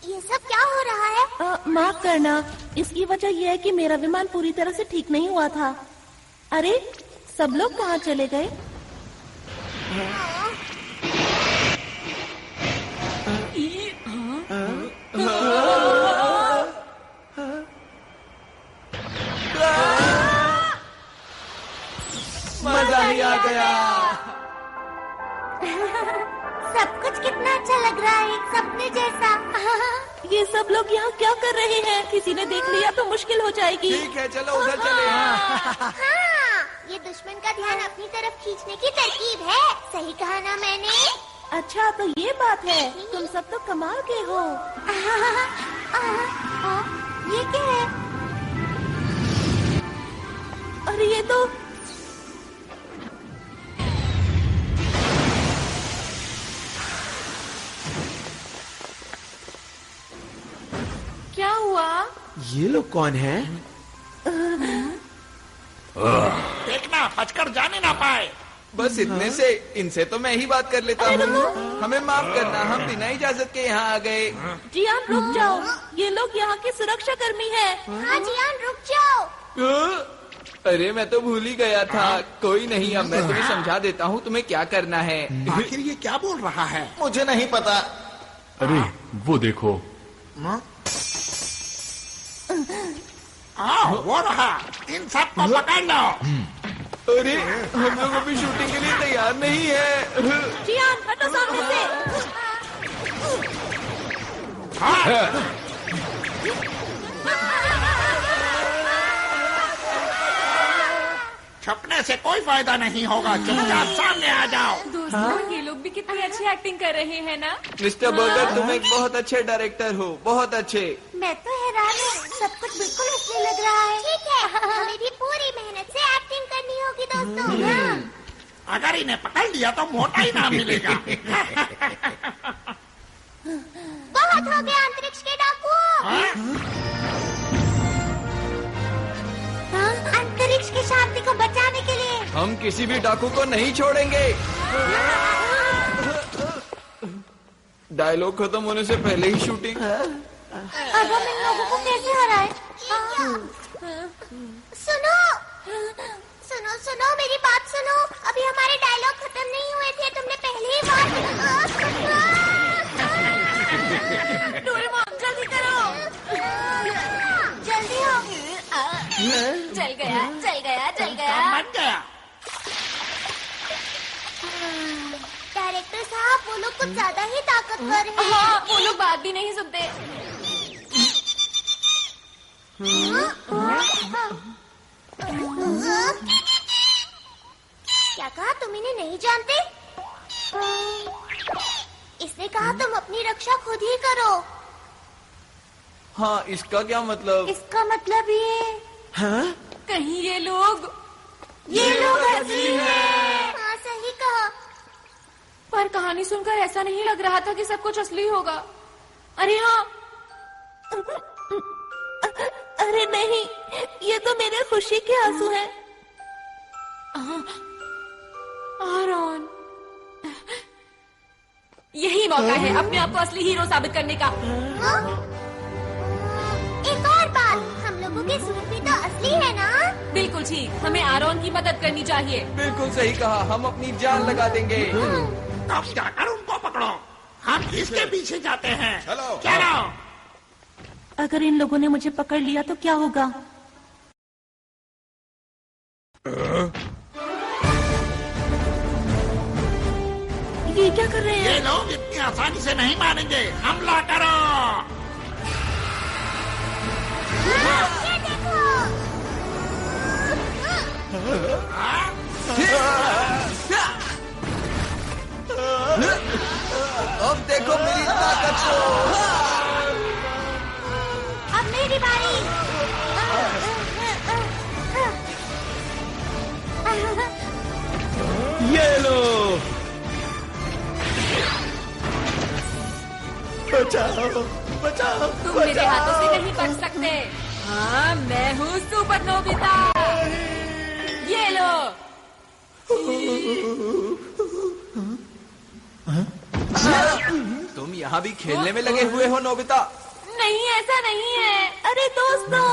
ये सब क्या हो रहा है? माफ करना, इसकी वजह यह है कि मेरा विमान पूरी तरह से ठीक नहीं हुआ था। अरे, सब लोग कहाँ चले गए? मजा ही आ गया। सब कुछ कितना अच्छा लग रहा है, एक सपने जैसा। ये सब लोग यहाँ क्या कर रहे हैं? किसी ने देख लिया तो मुश्किल हो जाएगी। ठीक है, चलो उधर चले। हाँ, ये दुश्मन का ध्यान अपनी तरफ खींचने की तरकीब है। सही कहा ना मैंने? अच्छा, तो ये बात है। तुम सब तो कमाल के हो। ये क्या है? अरे ये तो क्या हुआ? ये लोग कौन हैं? देखना, बचकर जाने ना पाए। बस इतने से, इनसे तो मैं ही बात कर लेता हूँ। हमें माफ करना, हम बिना इजाजत के यहाँ आ गए। जियान, रुक जाओ। ये लोग यहाँ के सुरक्षा कर्मी हैं। हाँ जियान, रुक जाओ। अरे मैं तो भूल ही गया था। कोई नहीं, अब मैं तुम्हें समझा देता हूँ तुम्हें क्या करना है। आखिर ये क्या बोल रहा है? मुझे नहीं पता। अरे वो देखो। वो रहा, इन सब को पकड़ लो। अरे हम लोग अभी शूटिंग के लिए तैयार नहीं है। जियान, हटो सामने से। छपने से कोई फायदा नहीं होगा, चुपचाप सामने आ जाओ। दोस्तों, ये लोग भी कितनी अच्छी एक्टिंग कर रहे हैं ना। मिस्टर बर्गर, तुम एक बहुत अच्छे डायरेक्टर हो, बहुत अच्छे। मैं तो हैरान हूँ, सब कुछ बिल्कुल असली लग रहा है। ठीक है, हमें भी पूरी मेहनत से एक्टिंग करनी होगी दोस्तों। अगर इन्हें पकड़ लिया तो मोटा इनाम मिलेगा। बहुत हो गया अंतरिक्ष के डाकू। अंतरिक्ष की शांति को बचाने के लिए हम किसी भी डाकू को नहीं छोड़ेंगे। डायलॉग खत्म होने से पहले ही शूटिंग। अब हम इन लोगों को कैसे हराए? सुनो सुनो सुनो मेरी बात सुनो। अभी हमारे डायलॉग खत्म नहीं हुए थे, तुमने पहले ही बात। डोरेमोन जल्दी करो। जल्दी हो। चल गया चल गया चल गया। मत गया। डायरेक्टर साहब वो लोग कुछ ज्यादा ही ताकतवर हैं। हाँ, वो लोग बात भी नहीं सुनते। क्या कहा? तुम इन्हें नहीं जानते? इसने कहा तुम अपनी रक्षा खुद ही करो। हाँ, इसका क्या मतलब? इसका मतलब ये हाँ? कहीं ये लोग असली हैं। हाँ सही कहा। पर कहानी सुनकर ऐसा नहीं लग रहा था कि सब कुछ असली होगा। अरे हाँ, अरे नहीं, ये तो मेरे खुशी के आंसू हैं। आरॉन, यही मौका है अपने आप को असली हीरो साबित करने का। एक और बात, हम लोगों के सूट भी तो असली है ना? बिल्कुल ठीक, हमें आरॉन की मदद करनी चाहिए। बिल्कुल सही कहा, हम अपनी जान लगा देंगे। तब जाकर उनको पकड़ो, हम इसके पीछे जाते हैं। चलो। अगर इन लोगों ने मुझे पकड़ लिया तो क्या होगा? ये क्या कर रहे हैं? ये लोग इतनी आसानी से नहीं मानेंगे। हमला करो। ये देखो। अब देखो मेरी ताकत को। अब मेरी बारी। ये लो, बचाओ बचाओ। तुम मेरे हाथों से नहीं बच सकते। हाँ, मैं हूँ सुपर नोबिता। ये लो। तुम यहाँ भी खेलने में लगे हुए हो नोबिता? नहीं, ऐसा नहीं है। अरे दोस्तों,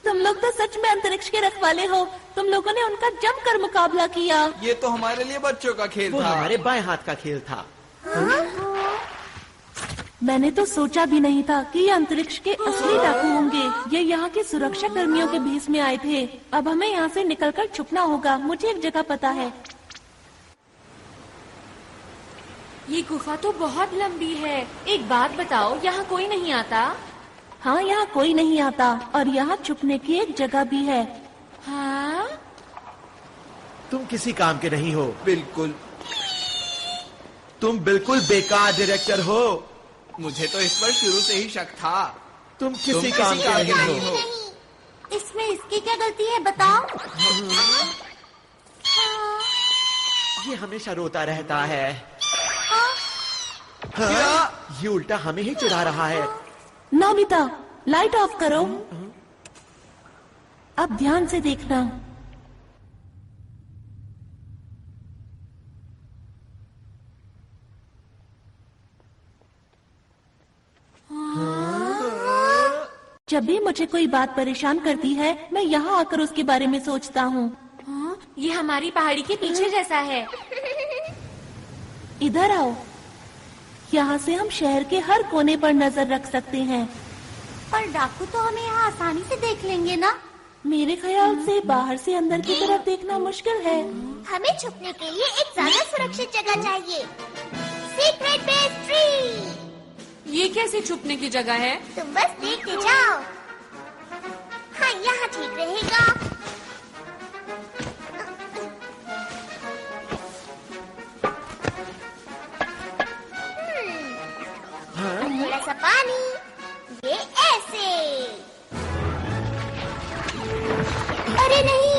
तुम लोग तो सच में अंतरिक्ष के रखवाले हो। तुम लोगों ने उनका जमकर मुकाबला किया। ये तो हमारे लिए बच्चों का खेल वो था। हमारे बाएं हाथ का खेल था। मैंने तो सोचा भी नहीं था कि ये अंतरिक्ष के असली डाकू होंगे। ये यहाँ के सुरक्षा कर्मियों के भेष में आए थे। अब हमें यहाँ से निकलकर छुपना होगा। मुझे एक जगह पता है। ये गुफा तो बहुत लंबी है। एक बात बताओ, यहाँ कोई नहीं आता? हाँ, यहाँ कोई नहीं आता और यहाँ छुपने की एक जगह भी है। हाँ? तुम किसी काम के नहीं हो। बिल्कुल। तुम बिल्कुल बेकार डायरेक्टर हो। मुझे तो इस पर शुरू से ही शक था। तुम किसी काम के नहीं हो। इसमें इसकी क्या गलती है बताओ? ये हमेशा रोता रहता है। हाँ? ये उल्टा हमें ही चिढ़ा रहा है। नोबिता, लाइट ऑफ करो। अब ध्यान से देखना। जब भी मुझे कोई बात परेशान करती है, मैं यहाँ आकर उसके बारे में सोचता हूँ। ये हमारी पहाड़ी के पीछे जैसा है। इधर आओ। यहाँ से हम शहर के हर कोने पर नजर रख सकते हैं। पर डाकू तो हमें यहाँ आसानी से देख लेंगे ना? मेरे ख्याल से बाहर से अंदर की तरफ देखना मुश्किल है। हमें छुपने के लिए एक ज्यादा सुरक्षित जगह चाहिए। Secret base tree. ये कैसी छुपने की जगह है? तुम बस देखते जाओ। हाँ, यहाँ ठीक रहेगा। थोड़ा सा पानी, ये ऐसे। अरे नहीं,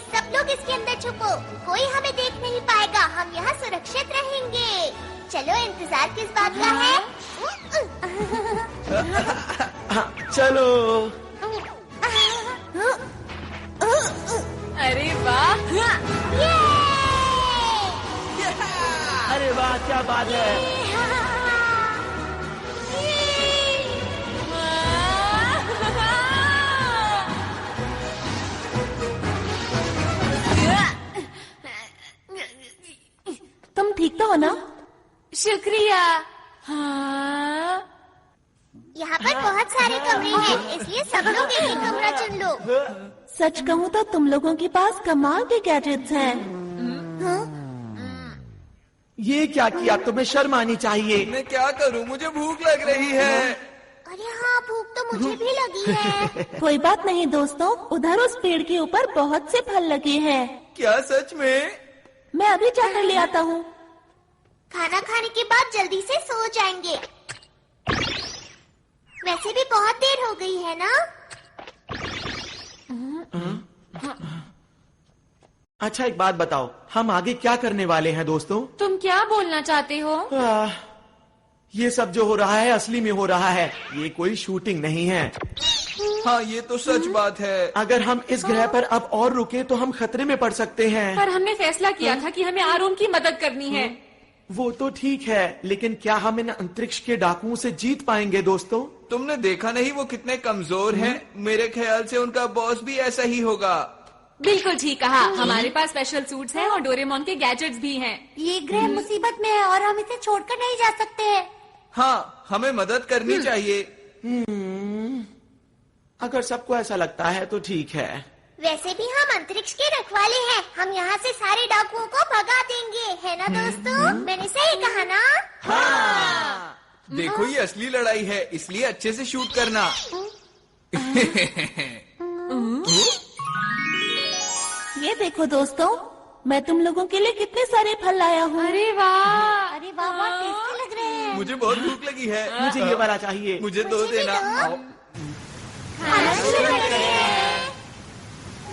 सब लोग इसके अंदर छुपो, कोई हमें देख नहीं पाएगा, हम यहाँ सुरक्षित रहेंगे। चलो, इंतजार किस बात का है? चलो। अरे वाह! अरे वाह, क्या बात है। तुम ठीक तो हो ना? शुक्रिया। हाँ। यहाँ पर बहुत सारे कमरे हैं, इसलिए सब लोग एक ही कमरा चुन लो। सच कहूँ तो तुम लोगों के पास कमाल के गैजेट्स हैं। ये क्या किया? तुम्हें शर्म आनी चाहिए। मैं क्या करूं? मुझे भूख लग रही है। अरे हाँ, भूख तो मुझे भी लगी है। कोई बात नहीं दोस्तों, उधर उस पेड़ के ऊपर बहुत से फल लगे हैं। क्या सच में? मैं अभी जाकर ले आता हूँ। खाना खाने के बाद जल्दी से सो जाएंगे। वैसे भी बहुत देर हो गई है ना? अच्छा, एक बात बताओ, हम आगे क्या करने वाले हैं दोस्तों? तुम क्या बोलना चाहते हो? ये सब जो हो रहा है असली में हो रहा है, ये कोई शूटिंग नहीं है। हाँ, ये तो सच बात है। अगर हम इस ग्रह पर अब और रुके तो हम खतरे में पड़ सकते हैं। पर हमने फैसला किया था कि हमें आरोन की मदद करनी है। वो तो ठीक है, लेकिन क्या हम इन अंतरिक्ष के डाकुओं से जीत पाएंगे दोस्तों? तुमने देखा नहीं वो कितने कमजोर हैं? मेरे ख्याल से उनका बॉस भी ऐसा ही होगा। बिल्कुल ठीक कहा। हमारे पास स्पेशल सूट्स हैं और डोरेमोन के गैजेट्स भी हैं। ये ग्रह मुसीबत में है और हम इसे छोड़कर नहीं जा सकते। हाँ, हमें मदद करनी चाहिए। अगर सबको ऐसा लगता है तो ठीक है। वैसे भी हम अंतरिक्ष के रखवाले हैं, हम यहाँ से सारे डाकुओं को भगा देंगे, है ना दोस्तों? मैंने सही कहा ना? हाँ। देखो, ये असली लड़ाई है, इसलिए अच्छे से शूट करना। ये देखो दोस्तों, मैं तुम लोगों के लिए कितने सारे फल लाया हूँ। अरे वाह! अरे वाह, बहुत टेस्टी लग रहे हैं। मुझे बहुत भूख लगी है। मुझे ये वाला चाहिए। मुझे दो देना। आओ। खाना शुरू करते हैं।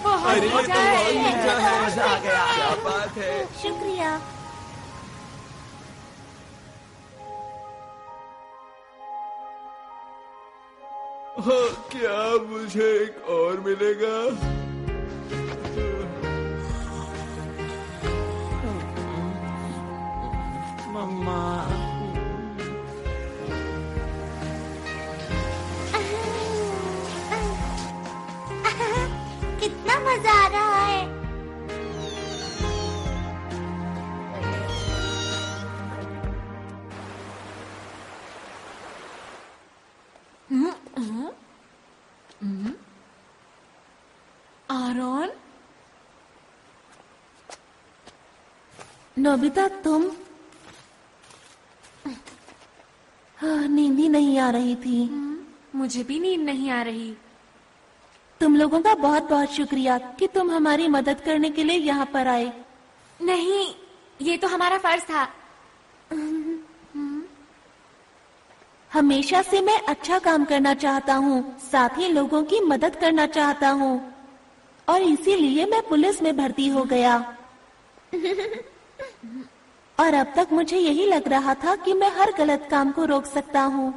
अरे, ये तो बहुत मीठा है। मजा आ गया। क्या बात है। शुक्रिया। क्या मुझे एक और मिलेगा? मम्मा। कितना मजा आ रहा है। आरोन? नोबिता, तुम? हाँ, नींद ही नहीं आ रही थी। मुझे भी नींद नहीं आ रही। तुम लोगों का बहुत बहुत शुक्रिया कि तुम हमारी मदद करने के लिए यहाँ पर आए। नहीं, ये तो हमारा फर्ज था। हमेशा से मैं अच्छा काम करना चाहता हूँ, साथ ही लोगों की मदद करना चाहता हूँ, और इसीलिए मैं पुलिस में भर्ती हो गया। और अब तक मुझे यही लग रहा था कि मैं हर गलत काम को रोक सकता हूँ।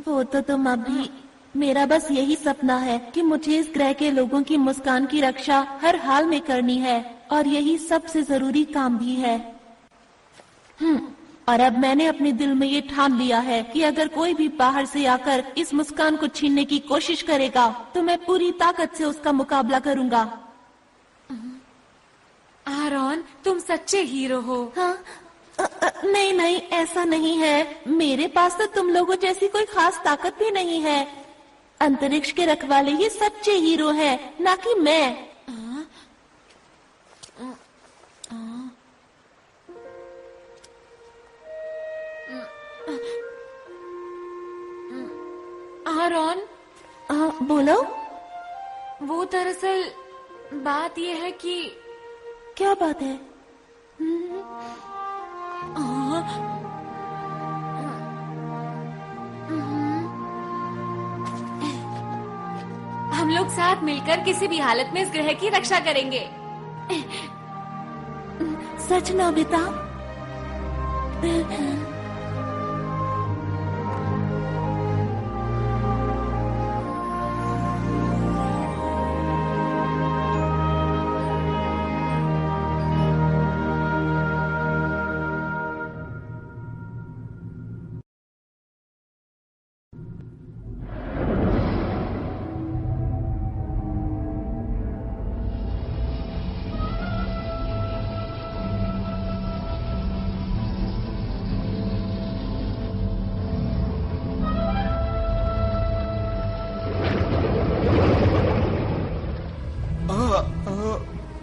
वो तो तुम अब भी। मेरा बस यही सपना है कि मुझे इस ग्रह के लोगों की मुस्कान की रक्षा हर हाल में करनी है, और यही सबसे जरूरी काम भी है। और अब मैंने अपने दिल में ये ठान लिया है कि अगर कोई भी बाहर से आकर इस मुस्कान को छीनने की कोशिश करेगा तो मैं पूरी ताकत से उसका मुकाबला करूंगा। आरोन, तुम सच्चे हीरो हो। हाँ, नहीं नहीं, ऐसा नहीं है। मेरे पास तो तुम लोगों जैसी कोई खास ताकत भी नहीं है। अंतरिक्ष के रखवाले ही सच्चे हीरो हैं, ना कि मैं। आरोन? बोलो। वो दरअसल बात ये है कि। क्या बात है? हम लोग साथ मिलकर किसी भी हालत में इस ग्रह की रक्षा करेंगे। सच नोबिता?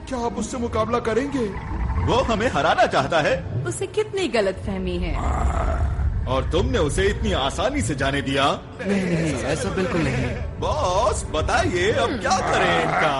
क्या आप उससे मुकाबला करेंगे? वो हमें हराना चाहता है। उसे कितनी गलतफहमी है। और तुमने उसे इतनी आसानी से जाने दिया? नहीं, ऐसा बिल्कुल नहीं। बॉस बताइए अब क्या करें इनका?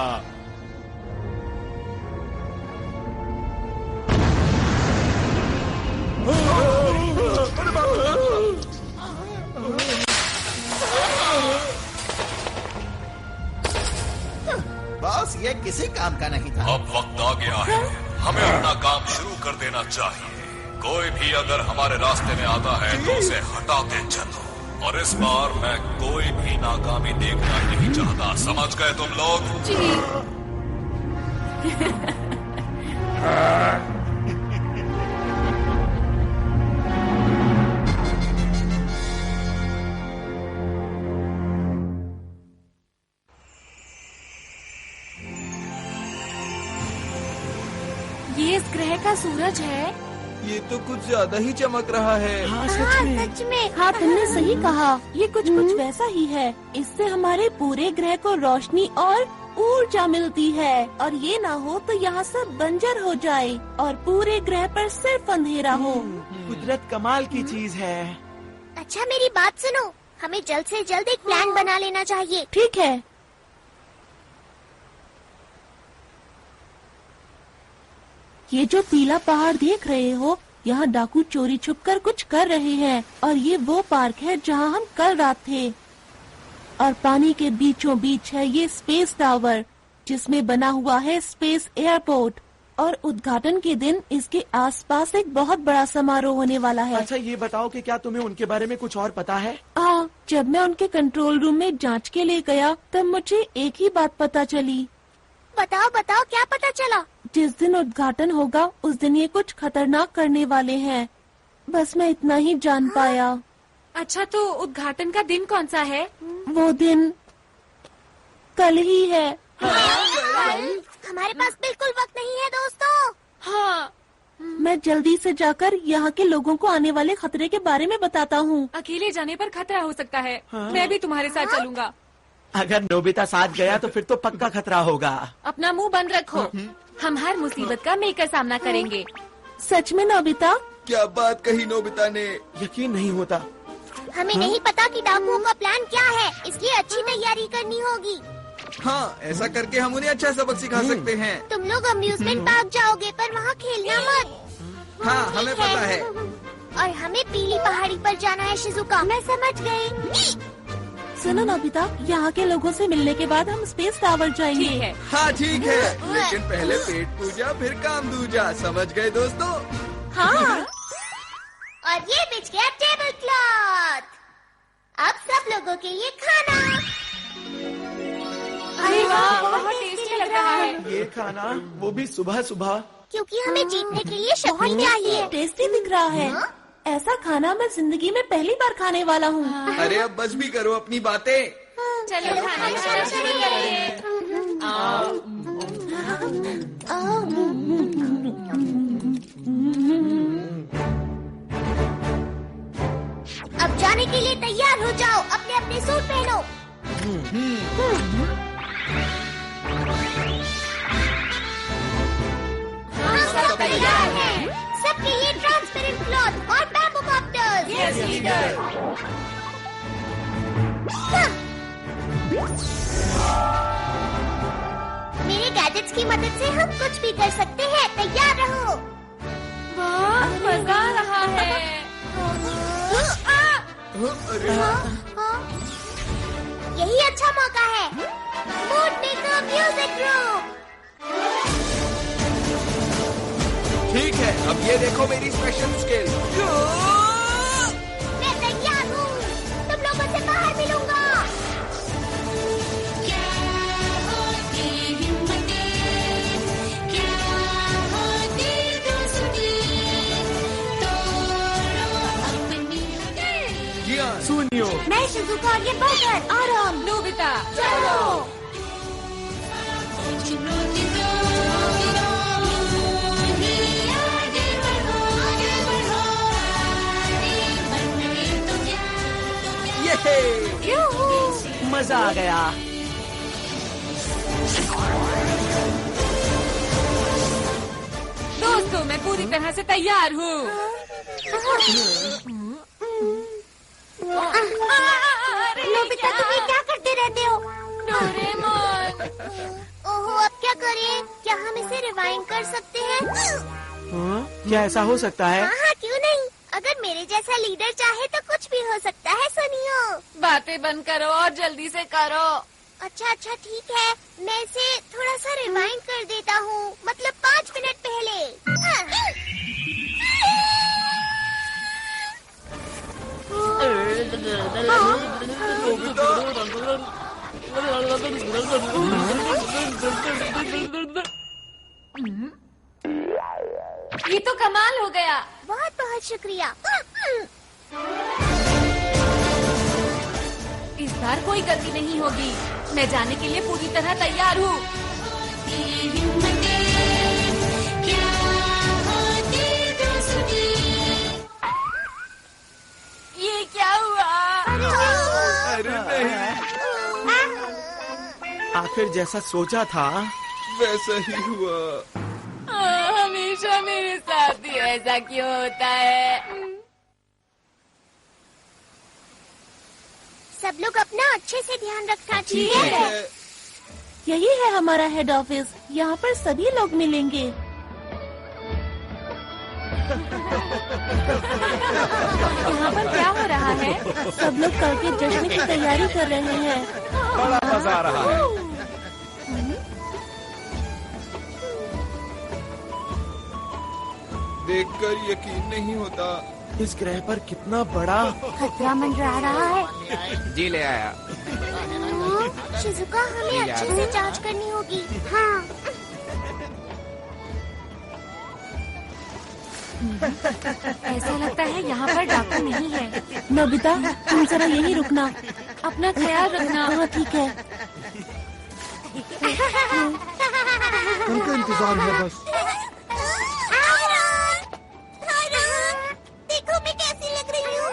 बॉस ये किसी काम का नहीं था। अब वक्त आ गया है, हमें अपना काम शुरू कर देना चाहिए। कोई भी अगर हमारे रास्ते में आता है तो उसे हटाते चलो। और इस बार मैं कोई भी नाकामी देखना नहीं चाहता, समझ गए तुम लोग? जी। ये इस ग्रह का सूरज है। ये तो कुछ ज्यादा ही चमक रहा है। हाँ सच में। हाँ तुमने सही कहा, ये कुछ वैसा ही है। इससे हमारे पूरे ग्रह को रोशनी और ऊर्जा मिलती है, और ये ना हो तो यहाँ सब बंजर हो जाए और पूरे ग्रह पर सिर्फ अंधेरा हो। कुदरत कमाल की चीज है। अच्छा मेरी बात सुनो, हमें जल्द से जल्द एक प्लान बना लेना चाहिए। ठीक है। ये जो पीला पहाड़ देख रहे हो, यहाँ डाकू चोरी छुपकर कुछ कर रहे हैं, और ये वो पार्क है जहाँ हम कल रात थे। और पानी के बीचों बीच है ये स्पेस टावर, जिसमें बना हुआ है स्पेस एयरपोर्ट। और उद्घाटन के दिन इसके आसपास एक बहुत बड़ा समारोह होने वाला है। अच्छा ये बताओ कि क्या तुम्हें उनके बारे में कुछ और पता है? हाँ, जब मैं उनके कंट्रोल रूम में जांच के लिए गया तब मुझे एक ही बात पता चली। बताओ बताओ क्या पता चला? जिस दिन उद्घाटन होगा उस दिन ये कुछ खतरनाक करने वाले हैं। बस मैं इतना ही जान पाया। अच्छा तो उद्घाटन का दिन कौन सा है? वो दिन कल ही है। हमारे पास बिल्कुल वक्त नहीं है दोस्तों। हाँ। मैं जल्दी से जाकर यहाँ के लोगों को आने वाले खतरे के बारे में बताता हूँ। अकेले जाने पर खतरा हो सकता है। हाँ। मैं भी तुम्हारे साथ चलूंगा। अगर नोबिता साथ गया तो फिर तो पक्का खतरा होगा। अपना मुंह बंद रखो। हम हर मुसीबत का मिलकर सामना करेंगे। सच में नोबिता? क्या बात कही नोबिता ने। यकीन नहीं होता। हमें नहीं पता कि डाकुओं का प्लान क्या है, इसलिए अच्छी तैयारी करनी होगी। हाँ, ऐसा करके हम उन्हें अच्छा सबक सिखा सकते हैं। तुम लोग अम्यूजमेंट पार्क जाओगे पर वहाँ खेलना मत। हाँ हमें पता है। और हमें पीली पहाड़ी पर जाना है शिजुका। मैं समझ गई। सुनो नोबिता, यहाँ के लोगों से मिलने के बाद हम स्पेस टावर जाएंगे। ठीक है। हाँ ठीक है, लेकिन पहले पेट पूजा फिर काम दूजा, समझ गए दोस्तों? हाँ। और ये बिछ गया टेबल क्लॉथ। अब सब लोगों के लिए खाना। अरे वाह, बहुत टेस्टी लग रहा है। ये खाना, वो भी सुबह सुबह। क्योंकि हमें जीतने के लिए शक्ति चाहिए। टेस्टी दिख रहा है। ऐसा खाना मैं जिंदगी में पहली बार खाने वाला हूँ। अरे अब बस भी करो अपनी बातें। चलो खाना शुरू करिए। अब जाने के लिए तैयार हो जाओ, अपने अपने सूट पहनो। हाँ, सब तैयार हैं। सबके लिए ट्रांसपेरेंट क्लॉथ और बैम्बू कॉप्टर्स। Yes leader. मेरे गैजेट्स की मदद से हम कुछ भी कर सकते हैं। तैयार रहो। वाह, मजा आ रहा है। अरे यही अच्छा मौका है। Music group. ठीक है, अब ये देखो मेरी स्पेशल स्किल। मैं तैयार हूँ, तुम लोगों से बाहर मिलूंगा। सुनियो, मैं शिजुका और ये बगर। आराम। नोबिता चलो। मजा आ गया। दोस्तों, मैं पूरी तरह से तैयार हूँ। नोबिता, तुम ये क्या करते रहते हो? डोरेमोन। ओहो, अब क्या करें? क्या हम इसे रिवाइंड कर सकते हैं? क्या ऐसा हो सकता है? हाँ, क्यों नहीं? अगर मेरे जैसा लीडर चाहे तो कुछ भी हो सकता है। सुनियो, बातें बंद करो और जल्दी से करो। अच्छा ठीक है, मैं इसे थोड़ा सा रिवाइंड कर देता हूँ, मतलब 5 मिनट पहले। ये तो कमाल हो गया। बहुत बहुत शुक्रिया। इस बार कोई गलती नहीं होगी। मैं जाने के लिए पूरी तरह तैयार हूँ। ये क्या हुआ? अरे नहीं, आखिर जैसा सोचा था वैसा ही हुआ। हमेशा मेरे साथ ही ऐसा क्यों होता है? सब लोग अपना अच्छे से ध्यान रखना। ठीक है। यही है हमारा हेड ऑफिस। यहाँ पर सभी लोग मिलेंगे। यहाँ पर क्या हो रहा है? सब लोग कल के जश्न की तैयारी कर रहे हैं। बड़ा मजा आ रहा है। देखकर यकीन नहीं होता। इस ग्रह पर कितना बड़ा खतरा मंडरा रहा है। जी ले आया। शिजुका, हमें अच्छे से जांच करनी होगी। हाँ। ऐसा लगता है यहाँ पर डाकू नहीं है। नोबिता, तुम जरा यहीं रुकना। अपना ख्याल रखना। हाँ, ठीक है। उनका इंतजार है बस। देखो मैं कैसी लग रही हूँ।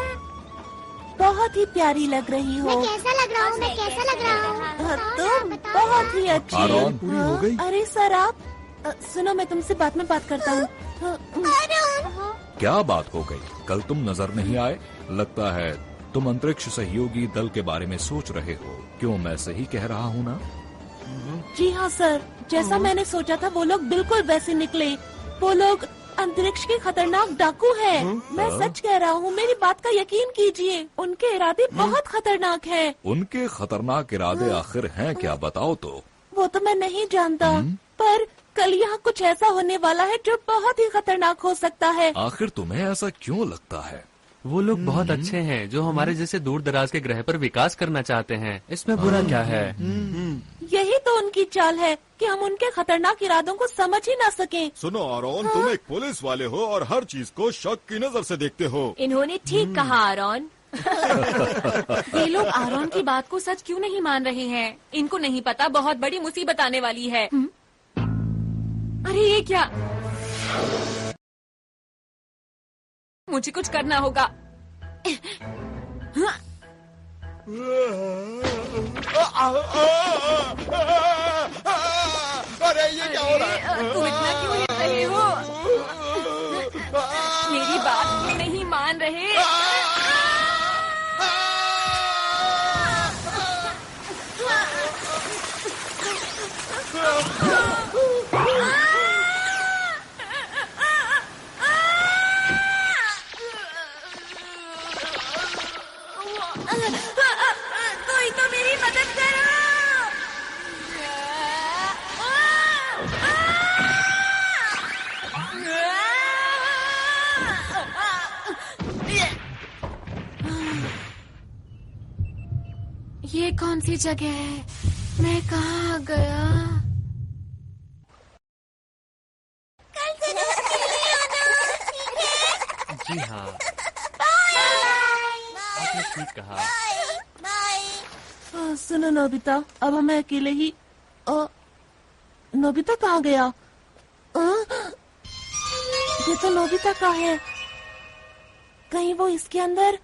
बहुत ही प्यारी लग रही हो। मैं कैसा लग रहा हूँ? मैं कैसा लग रहा हूँ? तुम बहुत ही अच्छी। आरोन, पूरी हो गई? अरे सर, आप सुनो, मैं तुमसे बाद में बात करता हूँ। क्या बात हो गई? कल तुम नजर नहीं आए। लगता है तुम अंतरिक्ष सहयोगी दल के बारे में सोच रहे हो। क्यों, मैं सही कह रहा हूँ ना? जी हाँ सर, जैसा मैंने सोचा था वो लोग बिल्कुल वैसे निकले। वो लोग अंतरिक्ष के खतरनाक डाकू हैं। मैं सच कह रहा हूँ, मेरी बात का यकीन कीजिए। उनके इरादे बहुत खतरनाक हैं। उनके खतरनाक इरादे आखिर हैं क्या, बताओ तो। वो तो मैं नहीं जानता, पर कल यहाँ कुछ ऐसा होने वाला है जो बहुत ही खतरनाक हो सकता है। आखिर तुम्हें ऐसा क्यों लगता है? वो लोग बहुत अच्छे हैं जो हमारे जैसे दूर दराज के ग्रह पर विकास करना चाहते हैं। इसमें बुरा क्या है? यही तो उनकी चाल है कि हम उनके खतरनाक इरादों को समझ ही ना सकें। सुनो आरोन, तुम एक पुलिस वाले हो और हर चीज को शक की नजर से देखते हो। इन्होंने ठीक कहा आरोन। ये लोग आरोन की बात को सच क्यों नहीं मान रहे हैं? इनको नहीं पता बहुत बड़ी मुसीबत आने वाली है। अरे ये क्या? मुझे कुछ करना होगा। अरे ये क्या हो रहा है? तुम इतना क्यों हिल रहे हो? मेरी बात क्यों नहीं मान रहे? कोई तो मेरी मदद करो। ये कौन सी जगह है? मैं कहाँ गया? कल जरूर मिलिए आना, ठीक है? जी हाँ, आपने ठीक कहा। सुनो नोबिता, अब हमें अकेले ही। नोबिता कहाँ गया? ये तो नोबिता का है। कहीं वो इसके अंदर?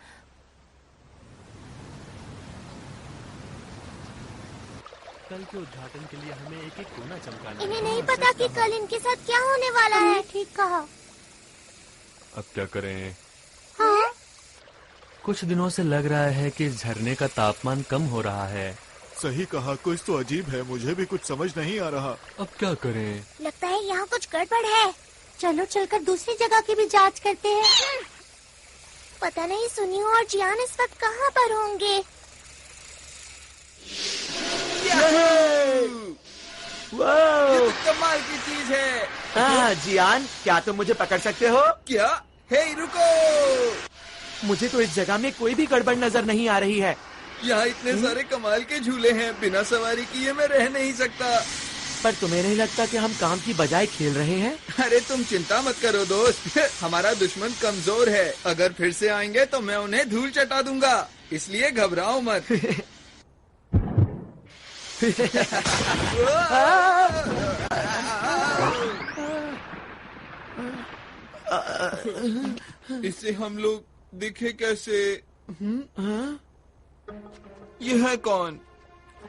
कल के उद्घाटन के लिए हमें एक एक कोना चमकाना। इन्हें नहीं पता कि कल इनके साथ क्या होने वाला है। ठीक कहा। अब क्या करें? हाँ? कुछ दिनों से लग रहा है कि इस झरने का तापमान कम हो रहा है। सही कहा, कुछ तो अजीब है, मुझे भी कुछ समझ नहीं आ रहा। अब क्या करें? लगता है यहाँ कुछ गड़बड़ है। चलो चलकर दूसरी जगह की भी जांच करते हैं। पता नहीं सुनियो और जियान इस वक्त कहाँ पर होंगे। ये तो कमाल की चीज है। जियान, क्या तुम मुझे पकड़ सकते हो? क्या? हे रुको! मुझे तो इस जगह में कोई भी गड़बड़ नजर नहीं आ रही है। यहाँ इतने सारे कमाल के झूले हैं, बिना सवारी किए मैं रह नहीं सकता। पर तुम्हें नहीं लगता कि हम काम की बजाय खेल रहे हैं? अरे तुम चिंता मत करो दोस्त, हमारा दुश्मन कमजोर है। अगर फिर से आएंगे तो मैं उन्हें धूल चटा दूंगा, इसलिए घबराओ मत। इससे हम लोग दिखे कैसे? यह है कौन?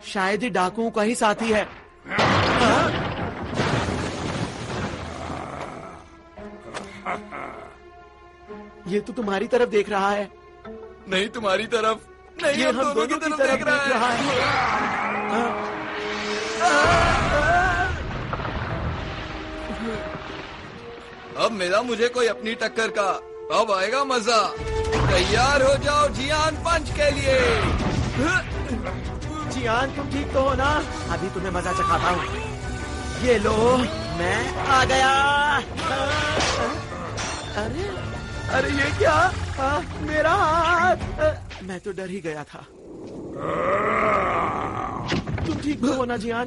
शायद ही डाकुओं का ही साथी है। ये तो तुम्हारी तरफ देख रहा है। नहीं, तुम्हारी तरफ नहीं, ये हम दोनों की तरफ देख रहा है। अब मिला मुझे कोई अपनी टक्कर का, अब आएगा मजा। तैयार हो जाओ जियान पंच के लिए। जियान, तुम ठीक तो हो ना? अभी तुम्हें मजा चखाता हूँ। ये लो, मैं आ गया। अरे अरे ये क्या? मेरा हाथ! मैं तो डर ही गया था। तुम ठीक तो हो ना जियान?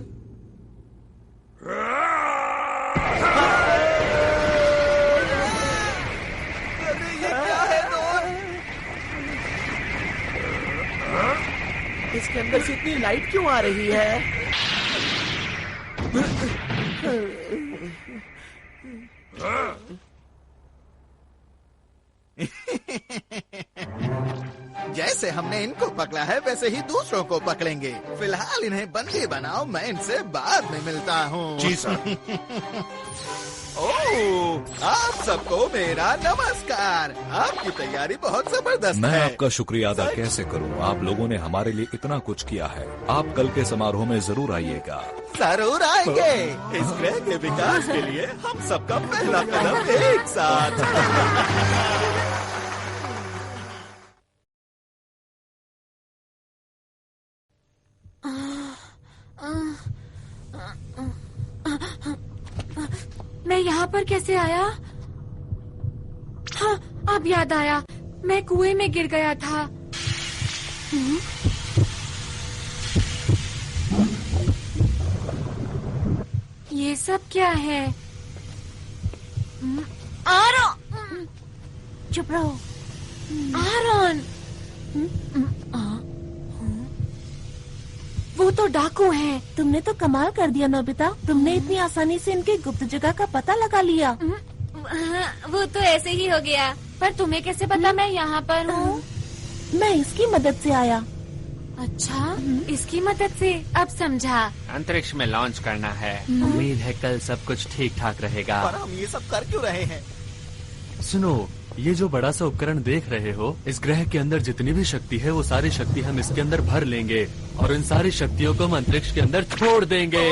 अरे ये क्या है दोस्त? इसके अंदर से इतनी लाइट क्यों आ रही है? जैसे हमने इनको पकड़ा है वैसे ही दूसरों को पकड़ेंगे। फिलहाल इन्हें बंदी बनाओ, मैं इनसे बाद में मिलता हूँ। जी सर। ओह, आप सबको मेरा नमस्कार। आपकी तैयारी बहुत जबरदस्त मैं है। आपका शुक्रिया अदा कैसे करूं? आप लोगों ने हमारे लिए इतना कुछ किया है। आप कल के समारोह में जरूर आइएगा। जरूर आएंगे। इस ग्रह के विकास के लिए हम सबका पहला कदम एक साथ। मैं यहाँ पर कैसे आया? हाँ, अब याद आया, मैं कुएं में गिर गया था। ये सब क्या है? आरोन! चुप रहो। आरोन! वो तो डाकू हैं। तुमने तो कमाल कर दिया नोबिता। तुमने इतनी आसानी से इनकी गुप्त जगह का पता लगा लिया। वो तो ऐसे ही हो गया। पर तुम्हें कैसे पता मैं यहाँ पर हूँ? मैं इसकी मदद से आया। अच्छा, इसकी मदद से? अब समझा। अंतरिक्ष में लॉन्च करना है। उम्मीद है कल सब कुछ ठीक ठाक रहेगा। पर हम ये सब कर क्यों रहे हैं? सुनो, ये जो बड़ा सा उपकरण देख रहे हो, इस ग्रह के अंदर जितनी भी शक्ति है वो सारी शक्ति हम इसके अंदर भर लेंगे और इन सारी शक्तियों को हम अंतरिक्ष के अंदर छोड़ देंगे।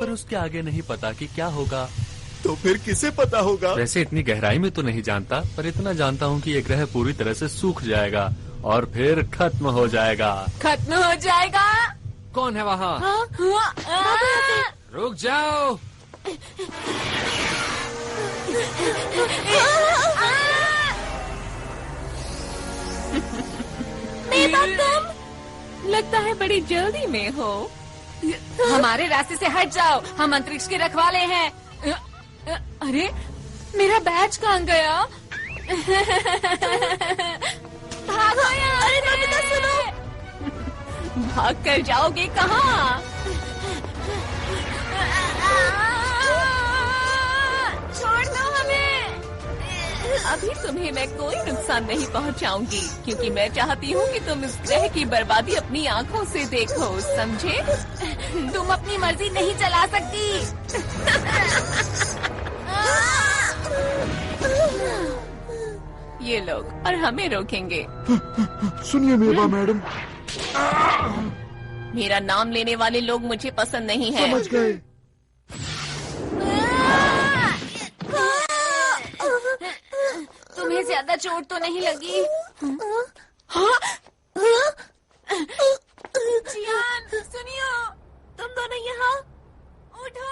पर उसके आगे नहीं पता कि क्या होगा। तो फिर किसे पता होगा? वैसे इतनी गहराई में तो नहीं जानता, पर इतना जानता हूँ कि ये ग्रह पूरी तरह से सूख जाएगा और फिर खत्म हो जाएगा। खत्म हो जाएगा? कौन है वहाँ? रुक जाओ। तुम लगता है बड़ी जल्दी में हो। हमारे रास्ते से हट जाओ, हम अंतरिक्ष के रखवाले हैं। अरे मेरा बैज कहाँ गया? भागो यहाँ! अरे नोबिता सुनो! भाग कर जाओगे कहाँ? छोड़ दो हमें! अभी तुम्हें मैं कोई नुकसान नहीं पहुंचाऊंगी, क्योंकि मैं चाहती हूँ कि तुम इस ग्रह की बर्बादी अपनी आंखों से देखो, समझे? तुम अपनी मर्जी नहीं चला सकती। ये लोग और हमें रोकेंगे। सुनिए मेवा मैडम, मेरा नाम लेने वाले लोग मुझे पसंद नहीं है। समझ गए। तुम्हें ज्यादा चोट तो नहीं लगी? हाँ? जियान, सुनियो, तुम दोनों यहाँ उठो।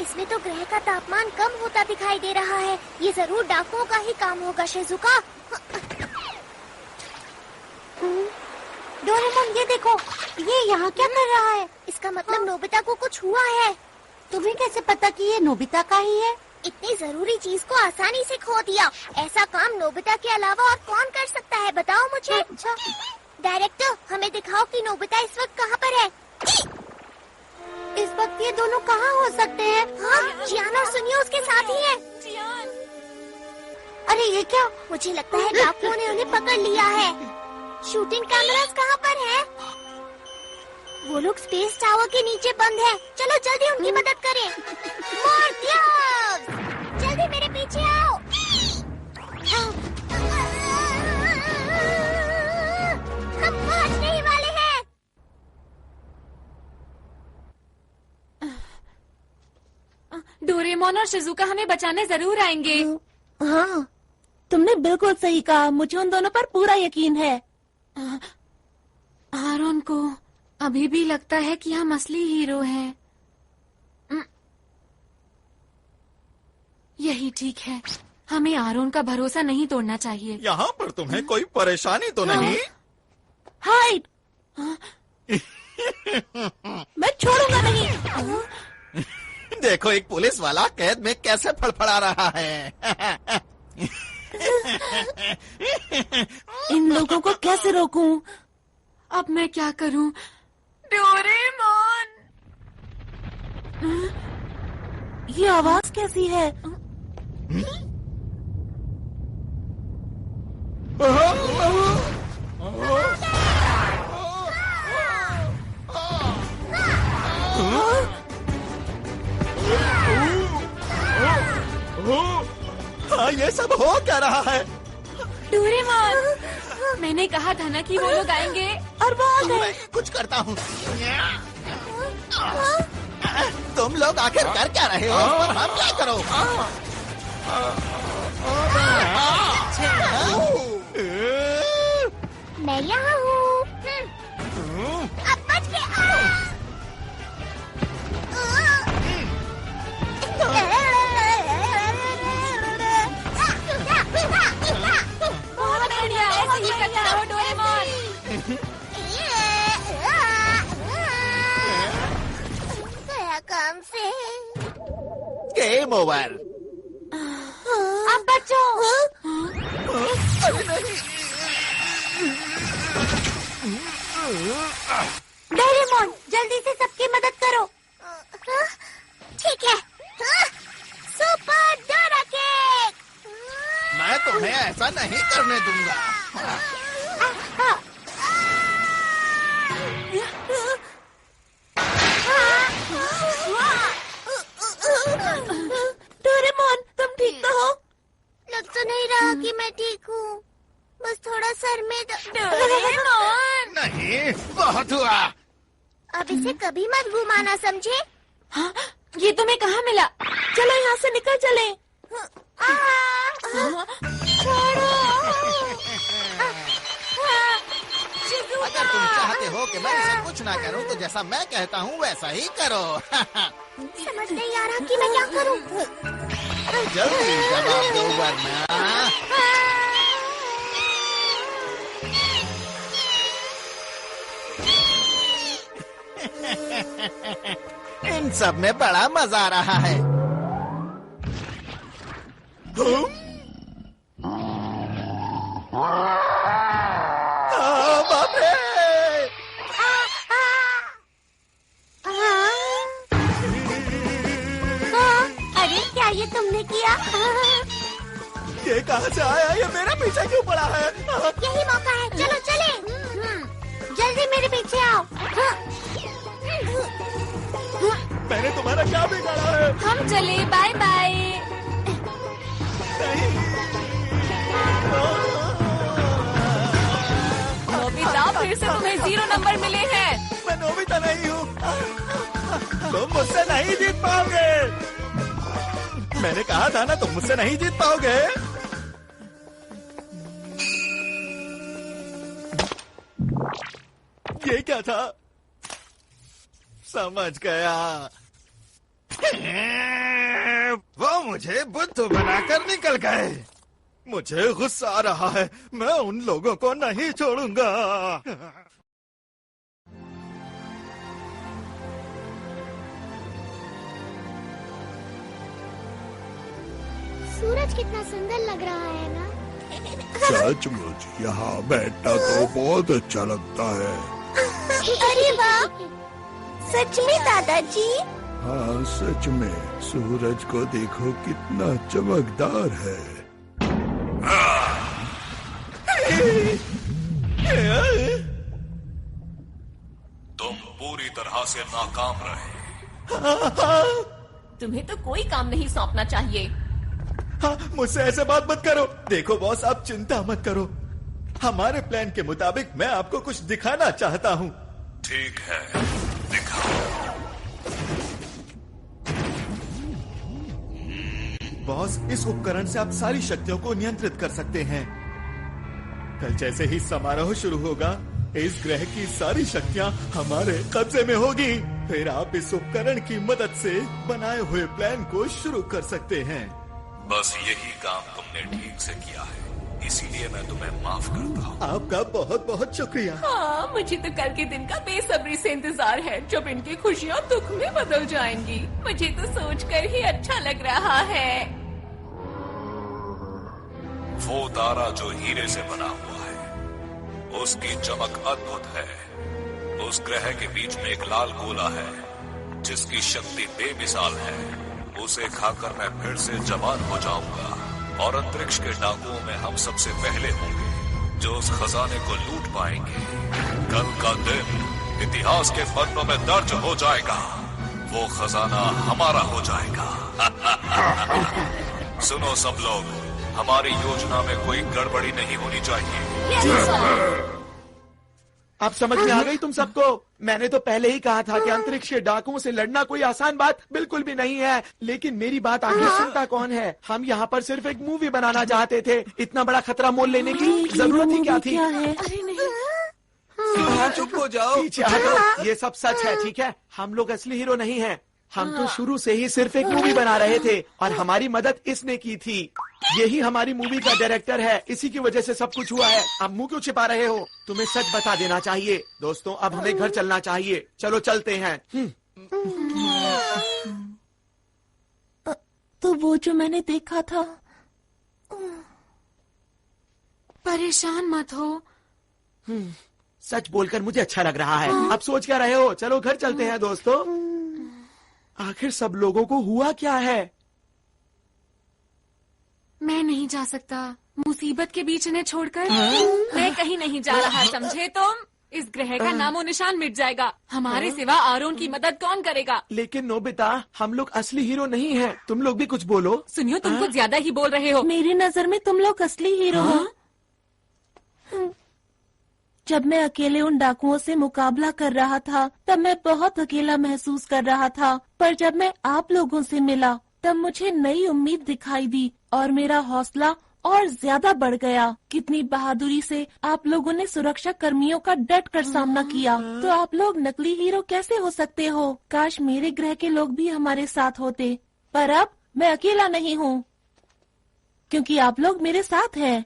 इसमें तो ग्रह का तापमान कम होता दिखाई दे रहा है। ये जरूर डाकुओं का ही काम होगा, शिजुका। डोरेमोन, ये देखो, ये यहाँ क्या कर रहा है? इसका मतलब नोबिता को कुछ हुआ है। तुम्हें कैसे पता कि ये नोबिता का ही है? इतनी जरूरी चीज को आसानी से खो दिया। ऐसा काम नोबिता के अलावा और कौन कर सकता है, बताओ मुझे। अच्छा डायरेक्टर, हमें दिखाओ कि नोबिता इस वक्त कहाँ पर है। इस वक्त ये दोनों कहाँ हो सकते हैं? हाँ, जियान और सुनियो उसके साथ ही हैं। जियान, अरे ये क्या? मुझे लगता है डाकुओं ने उन्हें पकड़ लिया है। शूटिंग कैमरास कहाँ पर है? वो लोग स्पेस टावर के नीचे बंद है। चलो जल्दी उनकी मदद करें। मोर ग्लव्स! जल्दी मेरे पीछे आओ। हम पहुंचने ही वाले हैं। डोरेमोन और शिजुका हमें बचाने जरूर आएंगे। हाँ, तुमने बिल्कुल सही कहा। मुझे उन दोनों पर पूरा यकीन है। आरोन को अभी भी लगता है कि हम असली हीरो हैं। यही ठीक है। हमें आरोन का भरोसा नहीं तोड़ना चाहिए। यहाँ पर तुम्हें कोई परेशानी तो नहीं? हाइड! मैं छोड़ूंगा नहीं। देखो, एक पुलिस वाला कैद में कैसे फड़फड़ा रहा है। इन लोगों को कैसे रोकूं? अब मैं क्या करूं? डोरेमोन! ये आवाज कैसी है? हाँ, ये सब हो क्या रहा है? डोरेमोन, मैंने कहा था ना कि वो लोग आएंगे। और वो आ गए। मैं कुछ करता हूँ। तुम लोग आखिर कर क्या रहे हो? हम क्या करो? मैं यहाँ हूँ। अब बच के आओ। बहुत बढ़िया, ऐसे ही करते रहो डोरेमोन। गया काम से। Game over. अब बचो। डोरेमोन, जल्दी से सबकी मदद करो। ठीक है। Super Dora cake. मैं तुम्हें ऐसा नहीं करने दूंगा। डोरेमोन, तुम ठीक तो हो? लग तो नहीं रहा कि मैं ठीक हूँ। बस थोड़ा सर में डोरेमोन! नहीं, बहुत हुआ। अब इसे कभी मत घुमाना, समझे? हाँ, ये तुम्हें कहाँ मिला? चलो यहाँ से निकल चले। छोड़ो। अगर तुम चाहते हो कि मैं इसे कुछ ना करूं, तो जैसा मैं कहता हूं वैसा ही करो। समझ नहीं आ रहा कि मैं क्या करूं। जल्दी जवाब दो वरना। इन सब में बड़ा मजा आ रहा है। बाप रे! अरे क्या ये तुमने किया? ये कहाँ से आया? ये मेरा पीछे क्यों पड़ा है? यही मौका है, चलो चले। जल्दी मेरे पीछे आओ। मैंने तुम्हारा क्या बिगाड़ा है? हम चले, बाय बाय। नोबिता, फिर से तुम्हें 0 नंबर मिले हैं। मैं नोबिता नहीं हूँ। तुम मुझसे नहीं जीत पाओगे। मैंने कहा था ना, तुम मुझसे नहीं जीत पाओगे। ये क्या था? समझ गया। वो मुझे बुद्धू बनाकर निकल गए। मुझे गुस्सा आ रहा है। मैं उन लोगों को नहीं छोड़ूंगा। सूरज कितना सुंदर लग रहा है ना? सचमुच यहाँ बैठना तो बहुत अच्छा लगता है। अरे वाह, सच में दादाजी? हाँ सच में, सूरज को देखो कितना चमकदार है। तुम पूरी तरह से नाकाम रहे। तुम्हें तो कोई काम नहीं सौंपना चाहिए। हाँ, मुझसे ऐसे बात मत करो। देखो बॉस, आप चिंता मत करो। हमारे प्लान के मुताबिक मैं आपको कुछ दिखाना चाहता हूँ। ठीक है, दिखाओ। बॉस, इस उपकरण से आप सारी शक्तियों को नियंत्रित कर सकते हैं। कल जैसे ही समारोह शुरू होगा, इस ग्रह की सारी शक्तियाँ हमारे कब्जे में होगी। फिर आप इस उपकरण की मदद से बनाए हुए प्लान को शुरू कर सकते हैं। बस यही काम तुमने ठीक से किया है, इसीलिए मैं तुम्हें माफ करता हूँ। आपका बहुत बहुत शुक्रिया। हाँ, मुझे तो कल के दिन का बेसब्री से इंतजार है, जब इनकी खुशियाँ दुख में बदल जाएंगी। मुझे तो सोचकर ही अच्छा लग रहा है। वो तारा जो हीरे से बना हुआ है, उसकी चमक अद्भुत है। उस ग्रह के बीच में एक लाल गोला है, जिसकी शक्ति बेमिसाल है। उसे खाकर मैं फिर से जवान हो जाऊंगा और अंतरिक्ष के डाकुओं में हम सबसे पहले होंगे जो उस खजाने को लूट पाएंगे। कल का दिन इतिहास के पन्नों में दर्ज हो जाएगा। वो खजाना हमारा हो जाएगा। सुनो सब लोग, हमारी योजना में कोई गड़बड़ी नहीं होनी चाहिए। अब समझ में आ गई तुम सबको? मैंने तो पहले ही कहा था कि अंतरिक्ष के डाकुओं से लड़ना कोई आसान बात बिल्कुल भी नहीं है। लेकिन मेरी बात आगे सुनता कौन है? हम यहाँ पर सिर्फ एक मूवी बनाना चाहते थे। इतना बड़ा खतरा मोल लेने की जरूरत ही क्या थी? अरे नहीं, हाँ, चुप हो जाओ। पीछे हटो। ये सब सच है, ठीक है? हम लोग असली हीरो नहीं हैं। हम तो शुरू से ही सिर्फ एक मूवी बना रहे थे और हमारी मदद इसने की थी। यही हमारी मूवी का डायरेक्टर है, इसी की वजह से सब कुछ हुआ है। अब मुंह क्यों छिपा रहे हो? तुम्हें सच बता देना चाहिए। दोस्तों, अब हमें घर चलना चाहिए। चलो चलते हैं। तो वो जो मैंने देखा था। परेशान मत हो। सच बोलकर मुझे अच्छा लग रहा है। अब सोच क्या रहे हो? चलो घर चलते हैं दोस्तों। आखिर सब लोगों को हुआ क्या है? मैं नहीं जा सकता मुसीबत के बीच इन्हें छोड़कर। मैं कहीं नहीं जा रहा, समझे तुम? इस ग्रह का नामो निशान मिट जाएगा। हमारे सिवा आरोन की मदद कौन करेगा? लेकिन नोबिता, हम लोग असली हीरो नहीं हैं। तुम लोग भी कुछ बोलो। सुनियो, तुम कुछ ज्यादा ही बोल रहे हो। मेरी नजर में तुम लोग असली हीरो हो। जब मैं अकेले उन डाकुओं से मुकाबला कर रहा था, तब मैं बहुत अकेला महसूस कर रहा था। पर जब मैं आप लोगों से मिला, तब मुझे नई उम्मीद दिखाई दी और मेरा हौसला और ज्यादा बढ़ गया। कितनी बहादुरी से आप लोगों ने सुरक्षा कर्मियों का डट कर सामना किया। तो आप लोग नकली हीरो कैसे हो सकते हो? काश मेरे ग्रह के लोग भी हमारे साथ होते। पर अब मैं अकेला नहीं हूँ, क्योंकि आप लोग मेरे साथ हैं।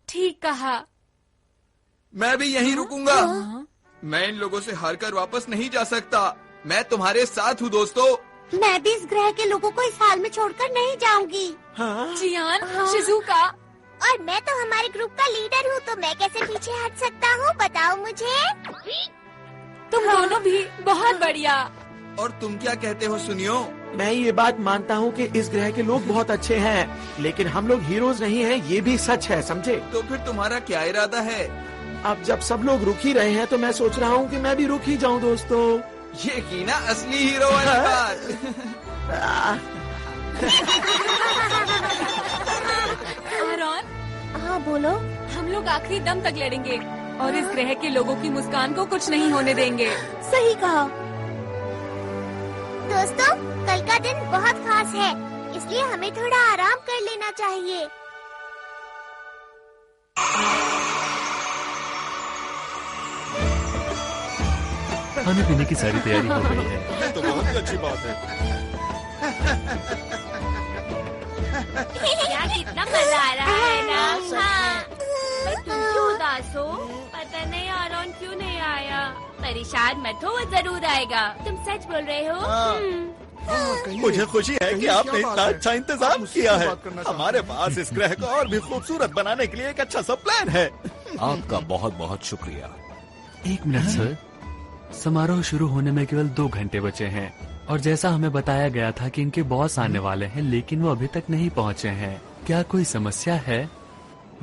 ठीक कहा। मैं भी यहीं रुकूंगा। मैं इन लोगों से हारकर वापस नहीं जा सकता। मैं तुम्हारे साथ हूँ दोस्तों। मैं भी इस ग्रह के लोगों को इस हाल में छोड़कर नहीं जाऊंगी। जियान, शिजुका। और मैं तो हमारे ग्रुप का लीडर हूँ, तो मैं कैसे पीछे हट सकता हूँ, बताओ मुझे। तुम दोनों भी बहुत बढ़िया। और तुम क्या कहते हो सुनियो? मैं ये बात मानता हूँ कि इस ग्रह के लोग बहुत अच्छे हैं, लेकिन हम लोग हीरोज नहीं हैं, ये भी सच है, समझे? तो फिर तुम्हारा क्या इरादा है? अब जब सब लोग रुक ही रहे हैं तो मैं सोच रहा हूँ कि मैं भी रुक ही जाऊँ दोस्तों। ये की ना असली हीरो वाली बात। आरॉन, हाँ बोलो। हम लोग आखिरी दम तक लड़ेंगे और इस ग्रह के लोगों की मुस्कान को कुछ नहीं होने देंगे। सही कहा। दोस्तों, कल का दिन बहुत खास है, इसलिए हमें थोड़ा आराम कर लेना चाहिए। खाने पीने की सारी तैयारी हो गई है। ये तो बहुत ही अच्छी बात है। यार कितना मजा आ रहा है ना। हाँ। तुम क्यों उदास हो? पता नहीं आरॉन क्यों नहीं आया। परेशान मत हो, वो जरूर आएगा। तुम सच बोल रहे हो? मुझे खुशी है कि आपने इतना अच्छा इंतजाम किया है। हमारे पास इस ग्रह को और भी खूबसूरत बनाने के लिए एक अच्छा सा प्लान है। आपका बहुत बहुत शुक्रिया। 1 मिनट सर, समारोह शुरू होने में केवल 2 घंटे बचे हैं और जैसा हमें बताया गया था कि इनके बॉस आने वाले हैं, लेकिन वो अभी तक नहीं पहुंचे हैं। क्या कोई समस्या है?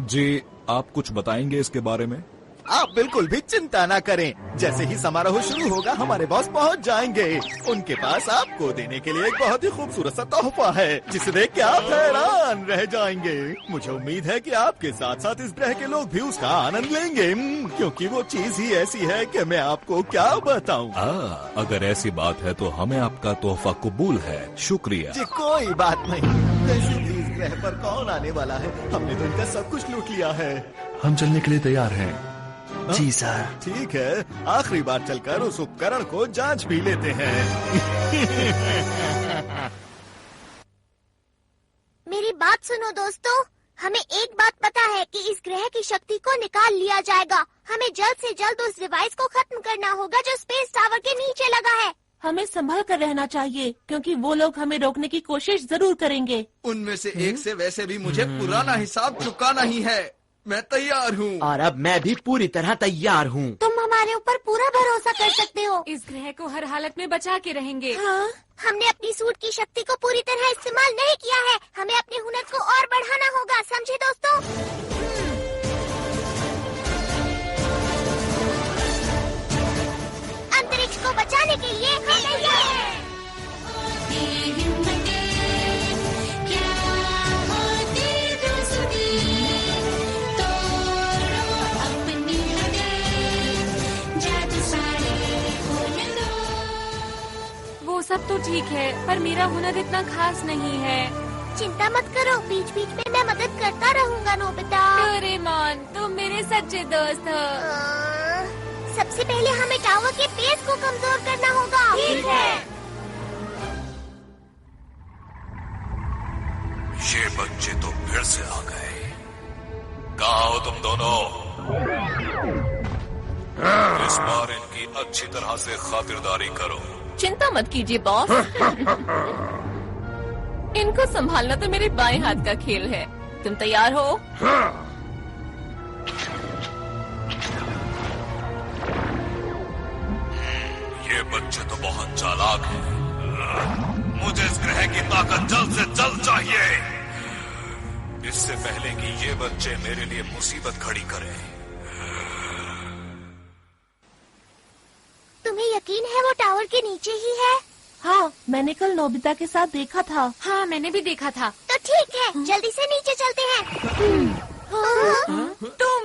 जी, आप कुछ बताएंगे इसके बारे में? आप बिल्कुल भी चिंता ना करें। जैसे ही समारोह शुरू होगा हमारे बॉस पहुंच जाएंगे। उनके पास आपको देने के लिए एक बहुत ही खूबसूरत सा तोहफा है, जिसे देख के आप हैरान रह जाएंगे। मुझे उम्मीद है कि आपके साथ साथ इस ग्रह के लोग भी उसका आनंद लेंगे, क्योंकि वो चीज ही ऐसी है कि मैं आपको क्या बताऊं। अगर ऐसी बात है तो हमें आपका तोहफा कबूल है। शुक्रिया जी, कोई बात नहीं। वैसे भी इस ग्रह पर कौन आने वाला है? हमने तो इनका सब कुछ लूट लिया है। हम चलने के लिए तैयार हैं। जी सर। ठीक है, आखिरी बार चलकर उस उपकरण को जांच भी लेते हैं। मेरी बात सुनो दोस्तों, हमें एक बात पता है कि इस ग्रह की शक्ति को निकाल लिया जाएगा। हमें जल्द से जल्द उस डिवाइस को खत्म करना होगा जो स्पेस टावर के नीचे लगा है। हमें संभल कर रहना चाहिए, क्योंकि वो लोग हमें रोकने की कोशिश जरूर करेंगे। उनमें से एक से वैसे भी मुझे पुराना हिसाब चुकाना ही है। मैं तैयार हूँ। और अब मैं भी पूरी तरह तैयार हूँ। तुम हमारे ऊपर पूरा भरोसा कर सकते हो। इस ग्रह को हर हालत में बचा के रहेंगे। हाँ, हमने अपनी सूट की शक्ति को पूरी तरह इस्तेमाल नहीं किया है। हमें अपने हुनर को और बढ़ाना होगा, समझे दोस्तों? अंतरिक्ष को बचाने के लिए हम तैयार हैं। वो सब तो ठीक है, पर मेरा हुनर इतना खास नहीं है। चिंता मत करो, बीच बीच में मैं मदद करता रहूंगा नोबिता। डोरेमोन, तुम मेरे सच्चे दोस्त हो। सबसे पहले हमें टावर के बेस को कमजोर करना होगा। ठीक है। ये बच्चे तो फिर से आ गए। कहाँ हो तुम दोनों? इस बार इनकी अच्छी तरह से खातिरदारी करो। चिंता मत कीजिए बॉस। इनको संभालना तो मेरे बाएं हाथ का खेल है। तुम तैयार हो? ये बच्चे तो बहुत चालाक हैं। मुझे इस ग्रह की ताकत जल्द से जल्द चाहिए, इससे पहले कि ये बच्चे मेरे लिए मुसीबत खड़ी करें। तुम्हें यकीन है वो टावर के नीचे ही है? हाँ, मैंने कल नोबिता के साथ देखा था। हाँ, मैंने भी देखा था। तो ठीक है, जल्दी से नीचे चलते हैं। तुम?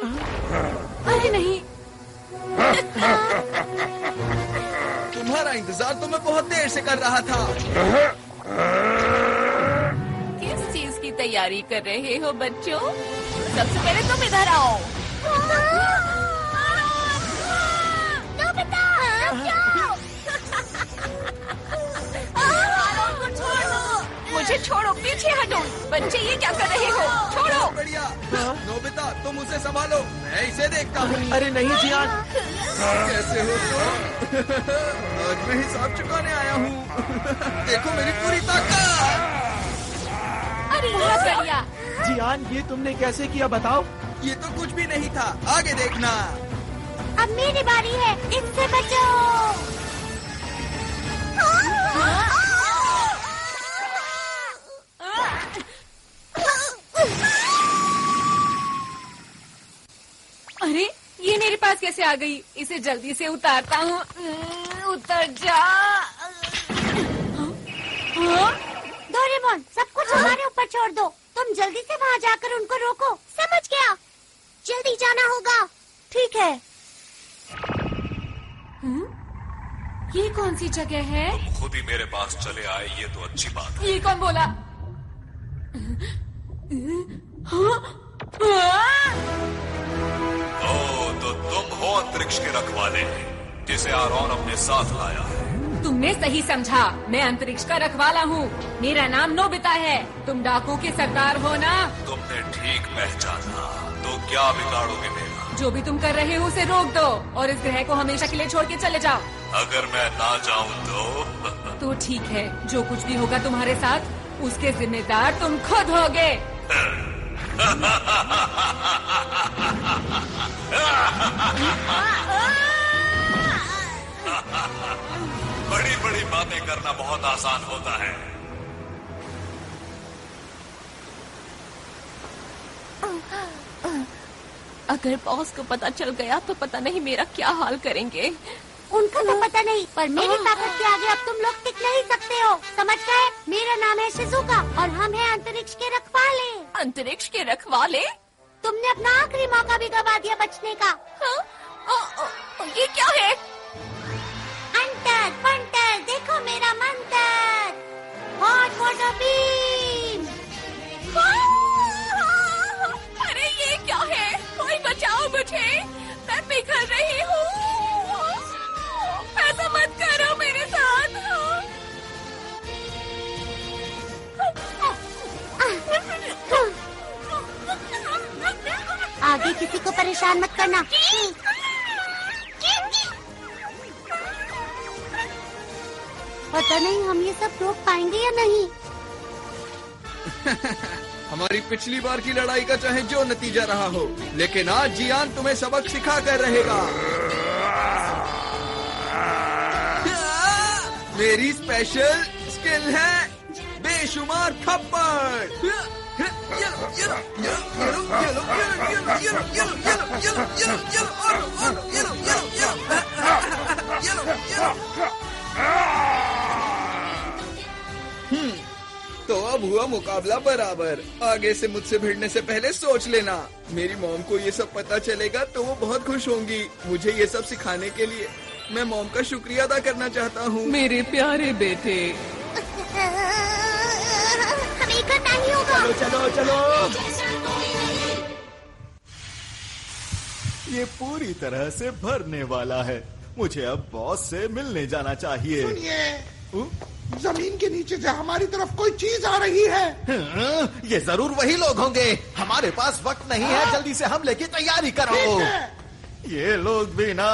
अरे नहीं। तुम्हारा इंतजार तो मैं बहुत देर से कर रहा था। किस चीज की तैयारी कर रहे हो बच्चों? सबसे पहले तुम इधर आओ। मुझे छोड़ो, पीछे हटो। बच्चे ये क्या कर रहे हो? छोड़ो। बढ़िया। नोबिता तुम उसे संभालो, मैं इसे देखता हूँ। अरे नहीं जियान। कैसे हो तुम? आज मैं हिसाब चुकाने आया हूँ। देखो मेरी पूरी ताकत। अरे बहुत बढ़िया। जियान ये तुमने कैसे किया बताओ? ये तो कुछ भी नहीं था, आगे देखना। अब मेरी बारी है, इससे बचो। अरे ये मेरे पास कैसे आ गई? इसे जल्दी से उतारता हूँ। उतर जा। डोरेमोन, सब कुछ हमारे ऊपर छोड़ दो। तुम जल्दी से वहाँ जाकर उनको रोको। समझ गया? जल्दी जाना होगा। ठीक है। ये कौन सी जगह है? तुम खुद ही मेरे पास चले आए, ये तो अच्छी बात है। ये कौन बोला? तो तुम हो अंतरिक्ष के रखवाले, जिसे आरोन अपने साथ लाया है। तुमने सही समझा, मैं अंतरिक्ष का रखवाला हूँ। मेरा नाम नोबिता है। तुम डाकू के सरदार हो ना? तुमने ठीक पहचाना। तो क्या बिगाड़ोगे मेरा? जो भी तुम कर रहे हो उसे रोक दो और इस ग्रह को हमेशा के लिए छोड़ के चले जाओ। अगर मैं ना जाऊँ तो ठीक है, जो कुछ भी होगा तुम्हारे साथ उसके जिम्मेदार तुम खुद होगे। बड़ी बड़ी बातें करना बहुत आसान होता है। अगर बॉस को पता चल गया तो पता नहीं मेरा क्या हाल करेंगे। उनको तो पता नहीं, पर मेरी ताकत के आगे अब तुम लोग टिक नहीं सकते हो। समझ गए? मेरा नाम है शिजुका और हम हैं अंतरिक्ष के रखवाले। अंतरिक्ष के रखवाले? तुमने अपना आखिरी मौका भी गवा दिया बचने का। ये क्या है? अंतर पंटर, देखो मेरा मंत्र। Hot water beam. अरे ये क्या है? कोई बचाओ मुझे, मैं पिघल रही हूँ। ऐसा मत करो मेरे साथ। आगे किसी को परेशान मत करना। पता नहीं हम ये सब रोक पाएंगे या नहीं। हमारी पिछली बार की लड़ाई का चाहे जो नतीजा रहा हो, लेकिन आज जियान तुम्हें सबक सिखा कर रहेगा। मेरी स्पेशल स्किल है बेशुमार थप्पड़। तो अब हुआ मुकाबला बराबर। आगे से मुझसे भिड़ने से पहले सोच लेना। मेरी मॉम को ये सब पता चलेगा तो वो बहुत खुश होंगी। मुझे ये सब सिखाने के लिए मैं मॉम का शुक्रिया अदा करना चाहता हूँ। मेरे प्यारे बेटे, हमें करना ही होगा। चलो चलो चलो। ये पूरी तरह से भरने वाला है। मुझे अब बॉस से मिलने जाना चाहिए। सुनिए, जमीन के नीचे से हमारी तरफ कोई चीज आ रही है। ये जरूर वही लोग होंगे। हमारे पास वक्त नहीं है, जल्दी से हमले की तैयारी करो। ये लोग भी ना।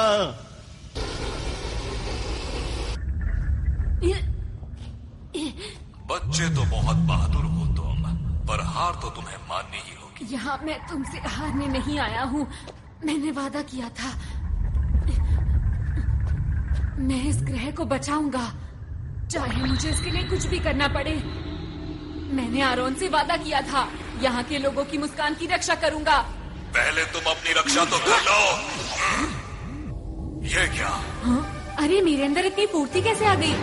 बच्चे तो बहुत बहादुर हो तुम, पर हार तो तुम्हें माननी ही होगी। यहाँ मैं तुमसे हारने नहीं आया हूँ। मैंने वादा किया था, मैं इस ग्रह को बचाऊंगा, चाहे मुझे इसके लिए कुछ भी करना पड़े। मैंने आरोन से वादा किया था, यहाँ के लोगों की मुस्कान की रक्षा करूंगा। पहले तुम अपनी रक्षा तो कर लो। ये क्या? अरे मेरे अंदर इतनी फुर्ती कैसे आ गई?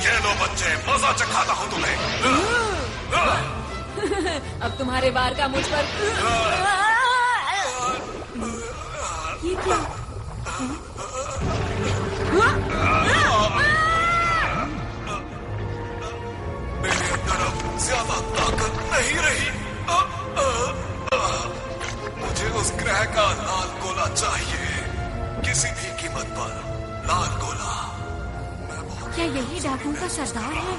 ये लो बच्चे, मजा चखाता हूँ तुम्हें। अब तुम्हारे वार का मुझ पर। ये क्या? मेरे अंदर अब ज्यादा ताकत नहीं रही। मुझे उस ग्रह का लाल गोला चाहिए, किसी भी कीमत पर। लाल गोला। क्या यही डाकुओं का सरदार है?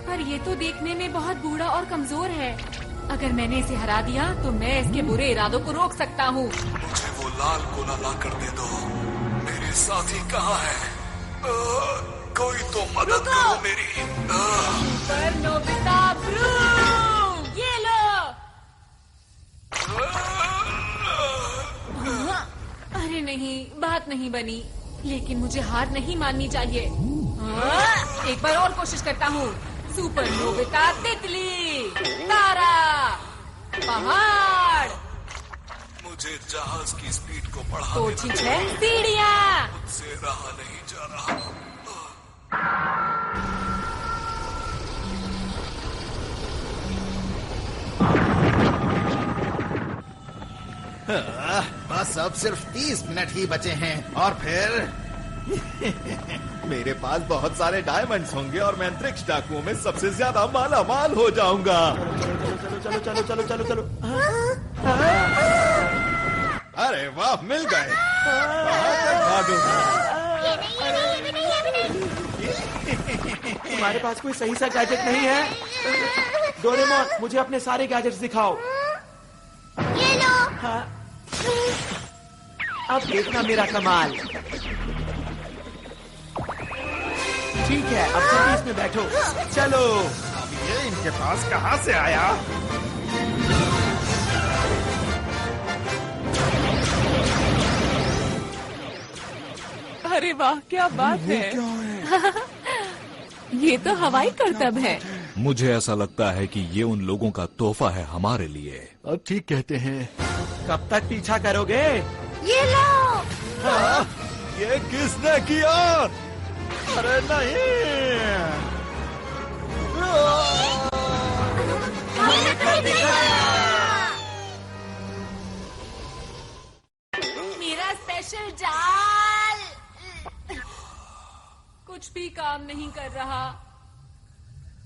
पर ये तो देखने में बहुत बूढ़ा और कमजोर है। अगर मैंने इसे हरा दिया तो मैं इसके बुरे इरादों को रोक सकता हूँ। मुझे वो लाल गोला ला कर दे दो। मेरे साथी कहाँ है? कोई तो मदद करो मेरी। पर नोबिता ब्रू, ये लो। अरे नहीं, बात नहीं बनी, लेकिन मुझे हार नहीं माननी चाहिए। एक बार और कोशिश करता हूँ। सुपर नोबिता तितली, तारा, पहाड़। मुझे जहाज की स्पीड को बढ़ा तो ठीक है, सीढ़ियाँ। मुझसे रहा नहीं जा रहा। बस अब सिर्फ 30 मिनट ही बचे हैं और फिर मेरे पास बहुत सारे डायमंड्स होंगे और मैं अंतरिक्ष डाकुओं में सबसे ज्यादा माला माल हो जाऊंगा। चलो चलो चलो चलो चलो। अरे वाह, मिल गए। तुम्हारे पास कोई सही सा गैजेट नहीं है? डोरेमोन, मुझे अपने सारे गैजेट्स दिखाओ। ये लो। हाँ। अब देखना मेरा कमाल। ठीक है, अब जल्दी इसमें बैठो। चलो। अब ये इनके पास कहाँ से आया? अरे वाह, क्या बात है। ये तो हवाई करतब है। मुझे ऐसा लगता है कि ये उन लोगों का तोहफा है हमारे लिए। अब ठीक कहते हैं। कब तक पीछा करोगे? ये लो। हाँ, ये किसने किया? अरे नहीं। मेरा स्पेशल जाल कुछ भी काम नहीं कर रहा।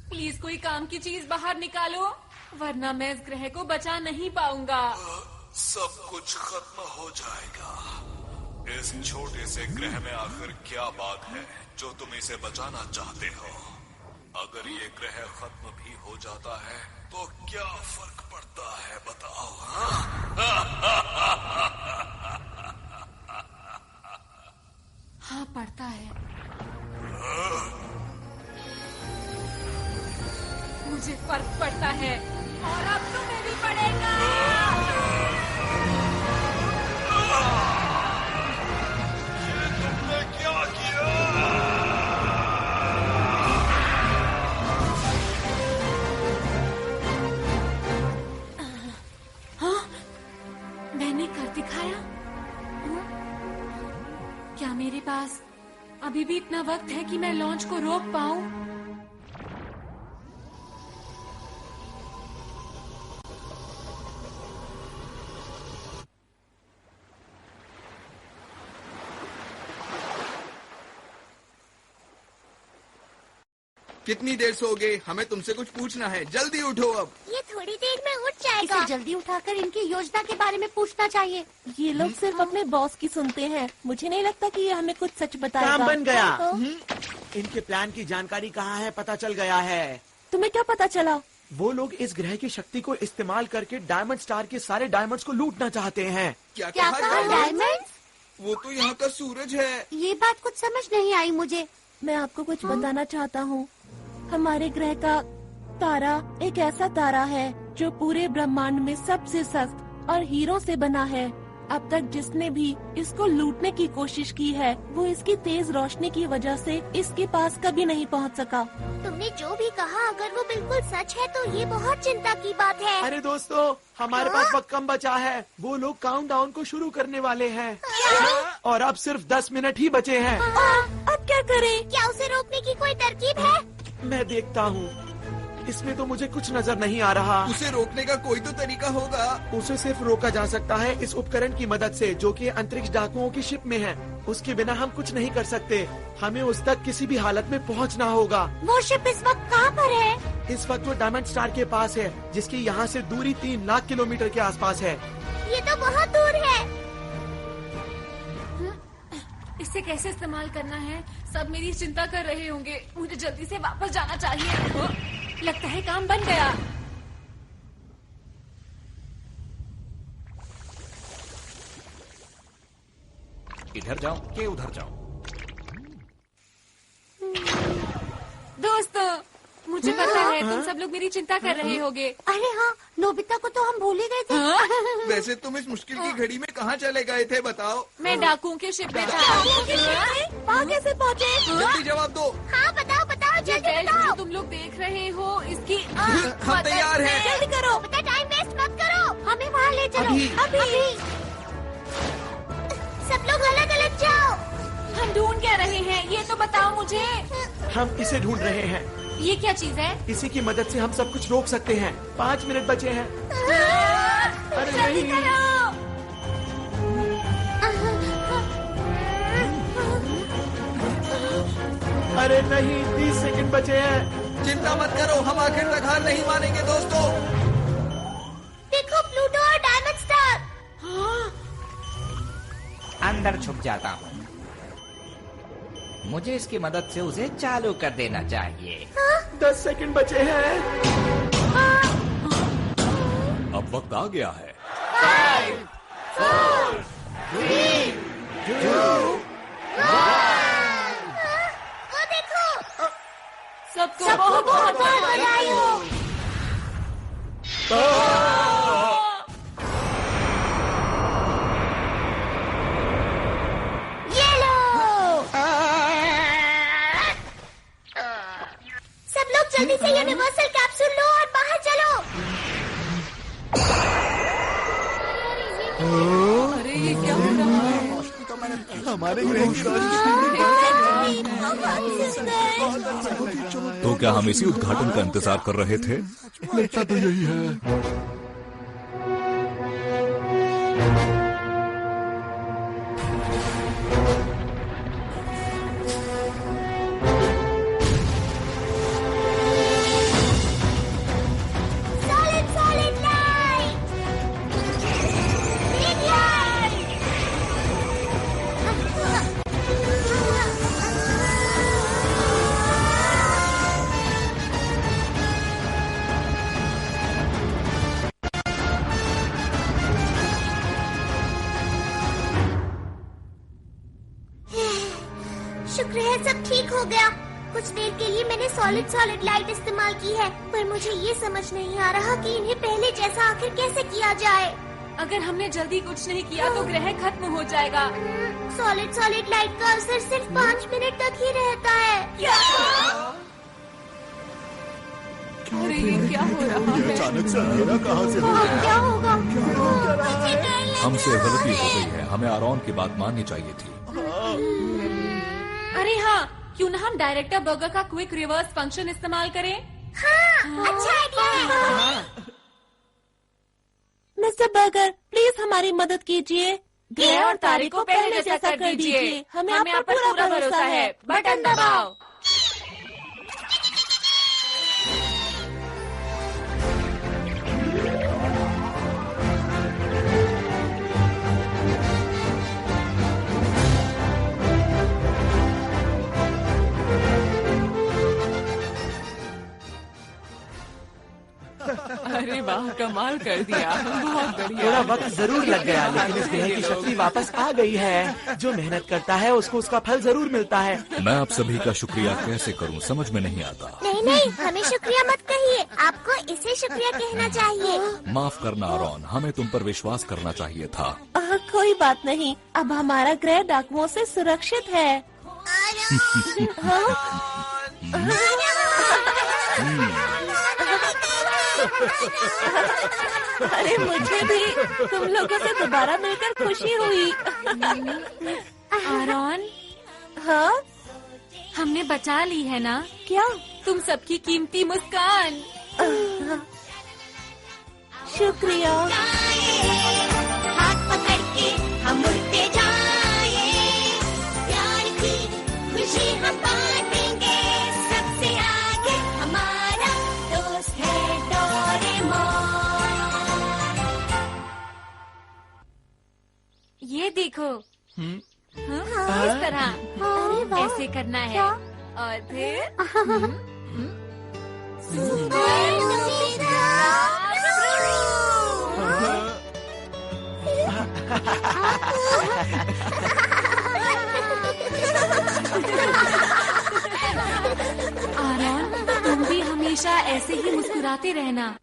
प्लीज कोई काम की चीज बाहर निकालो, वरना मैं इस ग्रह को बचा नहीं पाऊंगा। सब कुछ खत्म हो जाएगा। इस छोटे से ग्रह में आखिर क्या बात है जो तुम इसे बचाना चाहते हो? अगर ये ग्रह खत्म भी हो जाता है तो क्या फर्क पड़ता है, बताओ? हाँ, पड़ता है। मुझे फर्क पड़ता है और अब तुम्हें भी पड़ेगा। ये तुमने क्या किया? हाँ, मैंने कर दिखाया। क्या मेरे पास अभी भी इतना वक्त है कि मैं लॉन्च को रोक पाऊं? कितनी देर सोओगे? हमें तुमसे कुछ पूछना है, जल्दी उठो अब। ये थोड़ी देर में उठ जाएगा। इसे जल्दी उठाकर इनकी योजना के बारे में पूछना चाहिए। ये लोग सिर्फ अपने बॉस की सुनते हैं। मुझे नहीं लगता कि ये हमें कुछ सच बताएगा। काम बन गया। इनके प्लान की जानकारी कहाँ है, पता चल गया है। तुम्हें क्या पता चला? वो लोग इस ग्रह की शक्ति को इस्तेमाल करके डायमंड स्टार के सारे डायमंड्स को लूटना चाहते हैं। क्या कहा? डायमंड? वो तो यहाँ का सूरज है। ये बात कुछ समझ नहीं आई मुझे। मैं आपको कुछ बताना चाहता हूँ। हमारे ग्रह का तारा एक ऐसा तारा है जो पूरे ब्रह्मांड में सबसे सख्त और हीरों से बना है। अब तक जिसने भी इसको लूटने की कोशिश की है वो इसकी तेज रोशनी की वजह से इसके पास कभी नहीं पहुंच सका। तुमने जो भी कहा अगर वो बिल्कुल सच है तो ये बहुत चिंता की बात है। अरे दोस्तों, हमारे पास वक्त कम बचा है। वो लोग काउंटडाउन को शुरू करने वाले हैं और अब सिर्फ 10 मिनट ही बचे हैं। अब क्या करें? क्या उसे रोकने की कोई तरकीब है? मैं देखता हूँ। इसमें तो मुझे कुछ नजर नहीं आ रहा। उसे रोकने का कोई तो तरीका होगा। उसे सिर्फ रोका जा सकता है इस उपकरण की मदद से जो कि अंतरिक्ष डाकुओं की शिप में है। उसके बिना हम कुछ नहीं कर सकते। हमें उस तक किसी भी हालत में पहुंचना होगा। वो शिप इस वक्त कहाँ पर है? इस वक्त वो डायमंड स्टार के पास है, जिसकी यहाँ से दूरी 3 लाख किलोमीटर के आसपास है। ये तो बहुत दूर है। इस इसे कैसे इस्तेमाल करना है? सब मेरी चिंता कर रहे होंगे। मुझे जल्दी से वापस जाना चाहिए। लगता है काम बन गया। इधर जाओ कि उधर जाओ? दोस्तों, मुझे पता है तुम सब लोग मेरी चिंता कर रहे होगे। अरे हाँ, नोबिता को तो हम भूल ही गए थे। वैसे तुम इस मुश्किल की घड़ी में कहाँ चले गए थे बताओ? मैं डाकुओं के शिप में था। वहाँ कैसे पहुँचे? जल्दी जवाब दो। हाँ बताओ बताओ, जल्दी जो बताओ। तुम लोग देख रहे हो इसकी हम तैयार हैं। जल्दी करो, बेटा टाइम वेस्ट मत करो। हमें वहाँ ले चलो अभी। सब लोग अलग अलग जाओ। हम ढूंढ क्या रहे हैं ये तो बताओ मुझे। हम इसे ढूंढ रहे हैं। ये क्या चीज है? इसी की मदद से हम सब कुछ रोक सकते हैं। 5 मिनट बचे हैं। अरे जल्दी नहीं। करो। अरे नहीं, 30 सेकंड बचे हैं। चिंता मत करो, हम आखिर तक हार नहीं मानेंगे दोस्तों। देखो प्लूटो और डायमंड स्टार। अंदर छुप जाता हूँ। मुझे इसकी मदद से उसे चालू कर देना चाहिए। 10 सेकंड बचे हैं। अब वक्त आ गया है। 5, 4, 3, 2, 1। वो देखो, सबको बहुत बधाई हो। ये लो। सब लोग जल्दी से यूनिवर्सल कैप्सूल लो और बाहर चलो। अरे ये क्या हो रहा है? हमारे ग्रह की तो क्या हम इसी उद्घाटन का इंतजार कर रहे थे? लगता तो यही है। Solid light. Big light. शुक्र है सब ठीक हो गया। कुछ देर के लिए मैंने सॉलिड लाइट इस्तेमाल की है, पर मुझे ये समझ नहीं आ रहा कि इन्हें पहले जैसा आखिर कैसे किया जाए। अगर हमने जल्दी कुछ नहीं किया तो ग्रह खत्म हो जाएगा। सॉलिड लाइट का असर सिर्फ 5 मिनट तक ही रहता है। अरे ये क्या हो रहा है? अचानक से अंधेरा कहाँ से हो गया? क्या होगा? हमसे गलती हो गई है। हमें आरोन की बात माननी चाहिए थी। अरे हाँ, क्यों ना हम डायरेक्टर बर्गर का क्विक रिवर्स फंक्शन इस्तेमाल करें? हाँ, अच्छा आइडिया है। मिस्टर बर्गर, प्लीज हमारी मदद कीजिए। ग्रह और तारे को पहले जैसा कर दीजिए। हमें आप पर पूरा भरोसा है। बटन दबाओ। अरे वाह, कमाल कर दिया। बहुत बढ़िया। थोड़ा वक्त जरूर लग गया, लेकिन इस ग्रह की शक्ति वापस आ गई है। जो मेहनत करता है उसको उसका फल जरूर मिलता है। मैं आप सभी का शुक्रिया कैसे करूं, समझ में नहीं आता। नहीं, हमें शुक्रिया मत कहिए, आपको इसे शुक्रिया कहना चाहिए। माफ करना आरोन, हमें तुम पर विश्वास करना चाहिए था। कोई बात नहीं, अब हमारा ग्रह डाकुओं से सुरक्षित है। अरे मुझे भी तुम लोगों से दोबारा मिलकर खुशी हुई। आरोन, हाँ, हमने बचा ली है ना? क्या? तुम सबकी कीमती मुस्कान। शुक्रिया। हाथ पकड़ के हम उड़ते जाए, प्यार की खुशी हम बांटेंगे, सबसे आगे हमारा दोस्त है डोरेमोन। ये देखो। हाँ, इस तरह। बनना है। क्या? और फिर आरॉन, तुम भी हमेशा ऐसे ही मुस्कुराते रहना।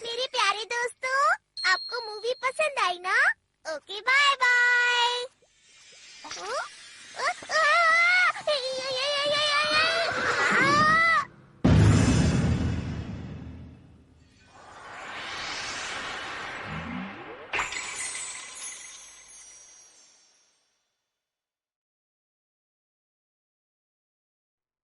मेरे प्यारे दोस्तों, आपको मूवी पसंद आई ना? Okay, bye bye.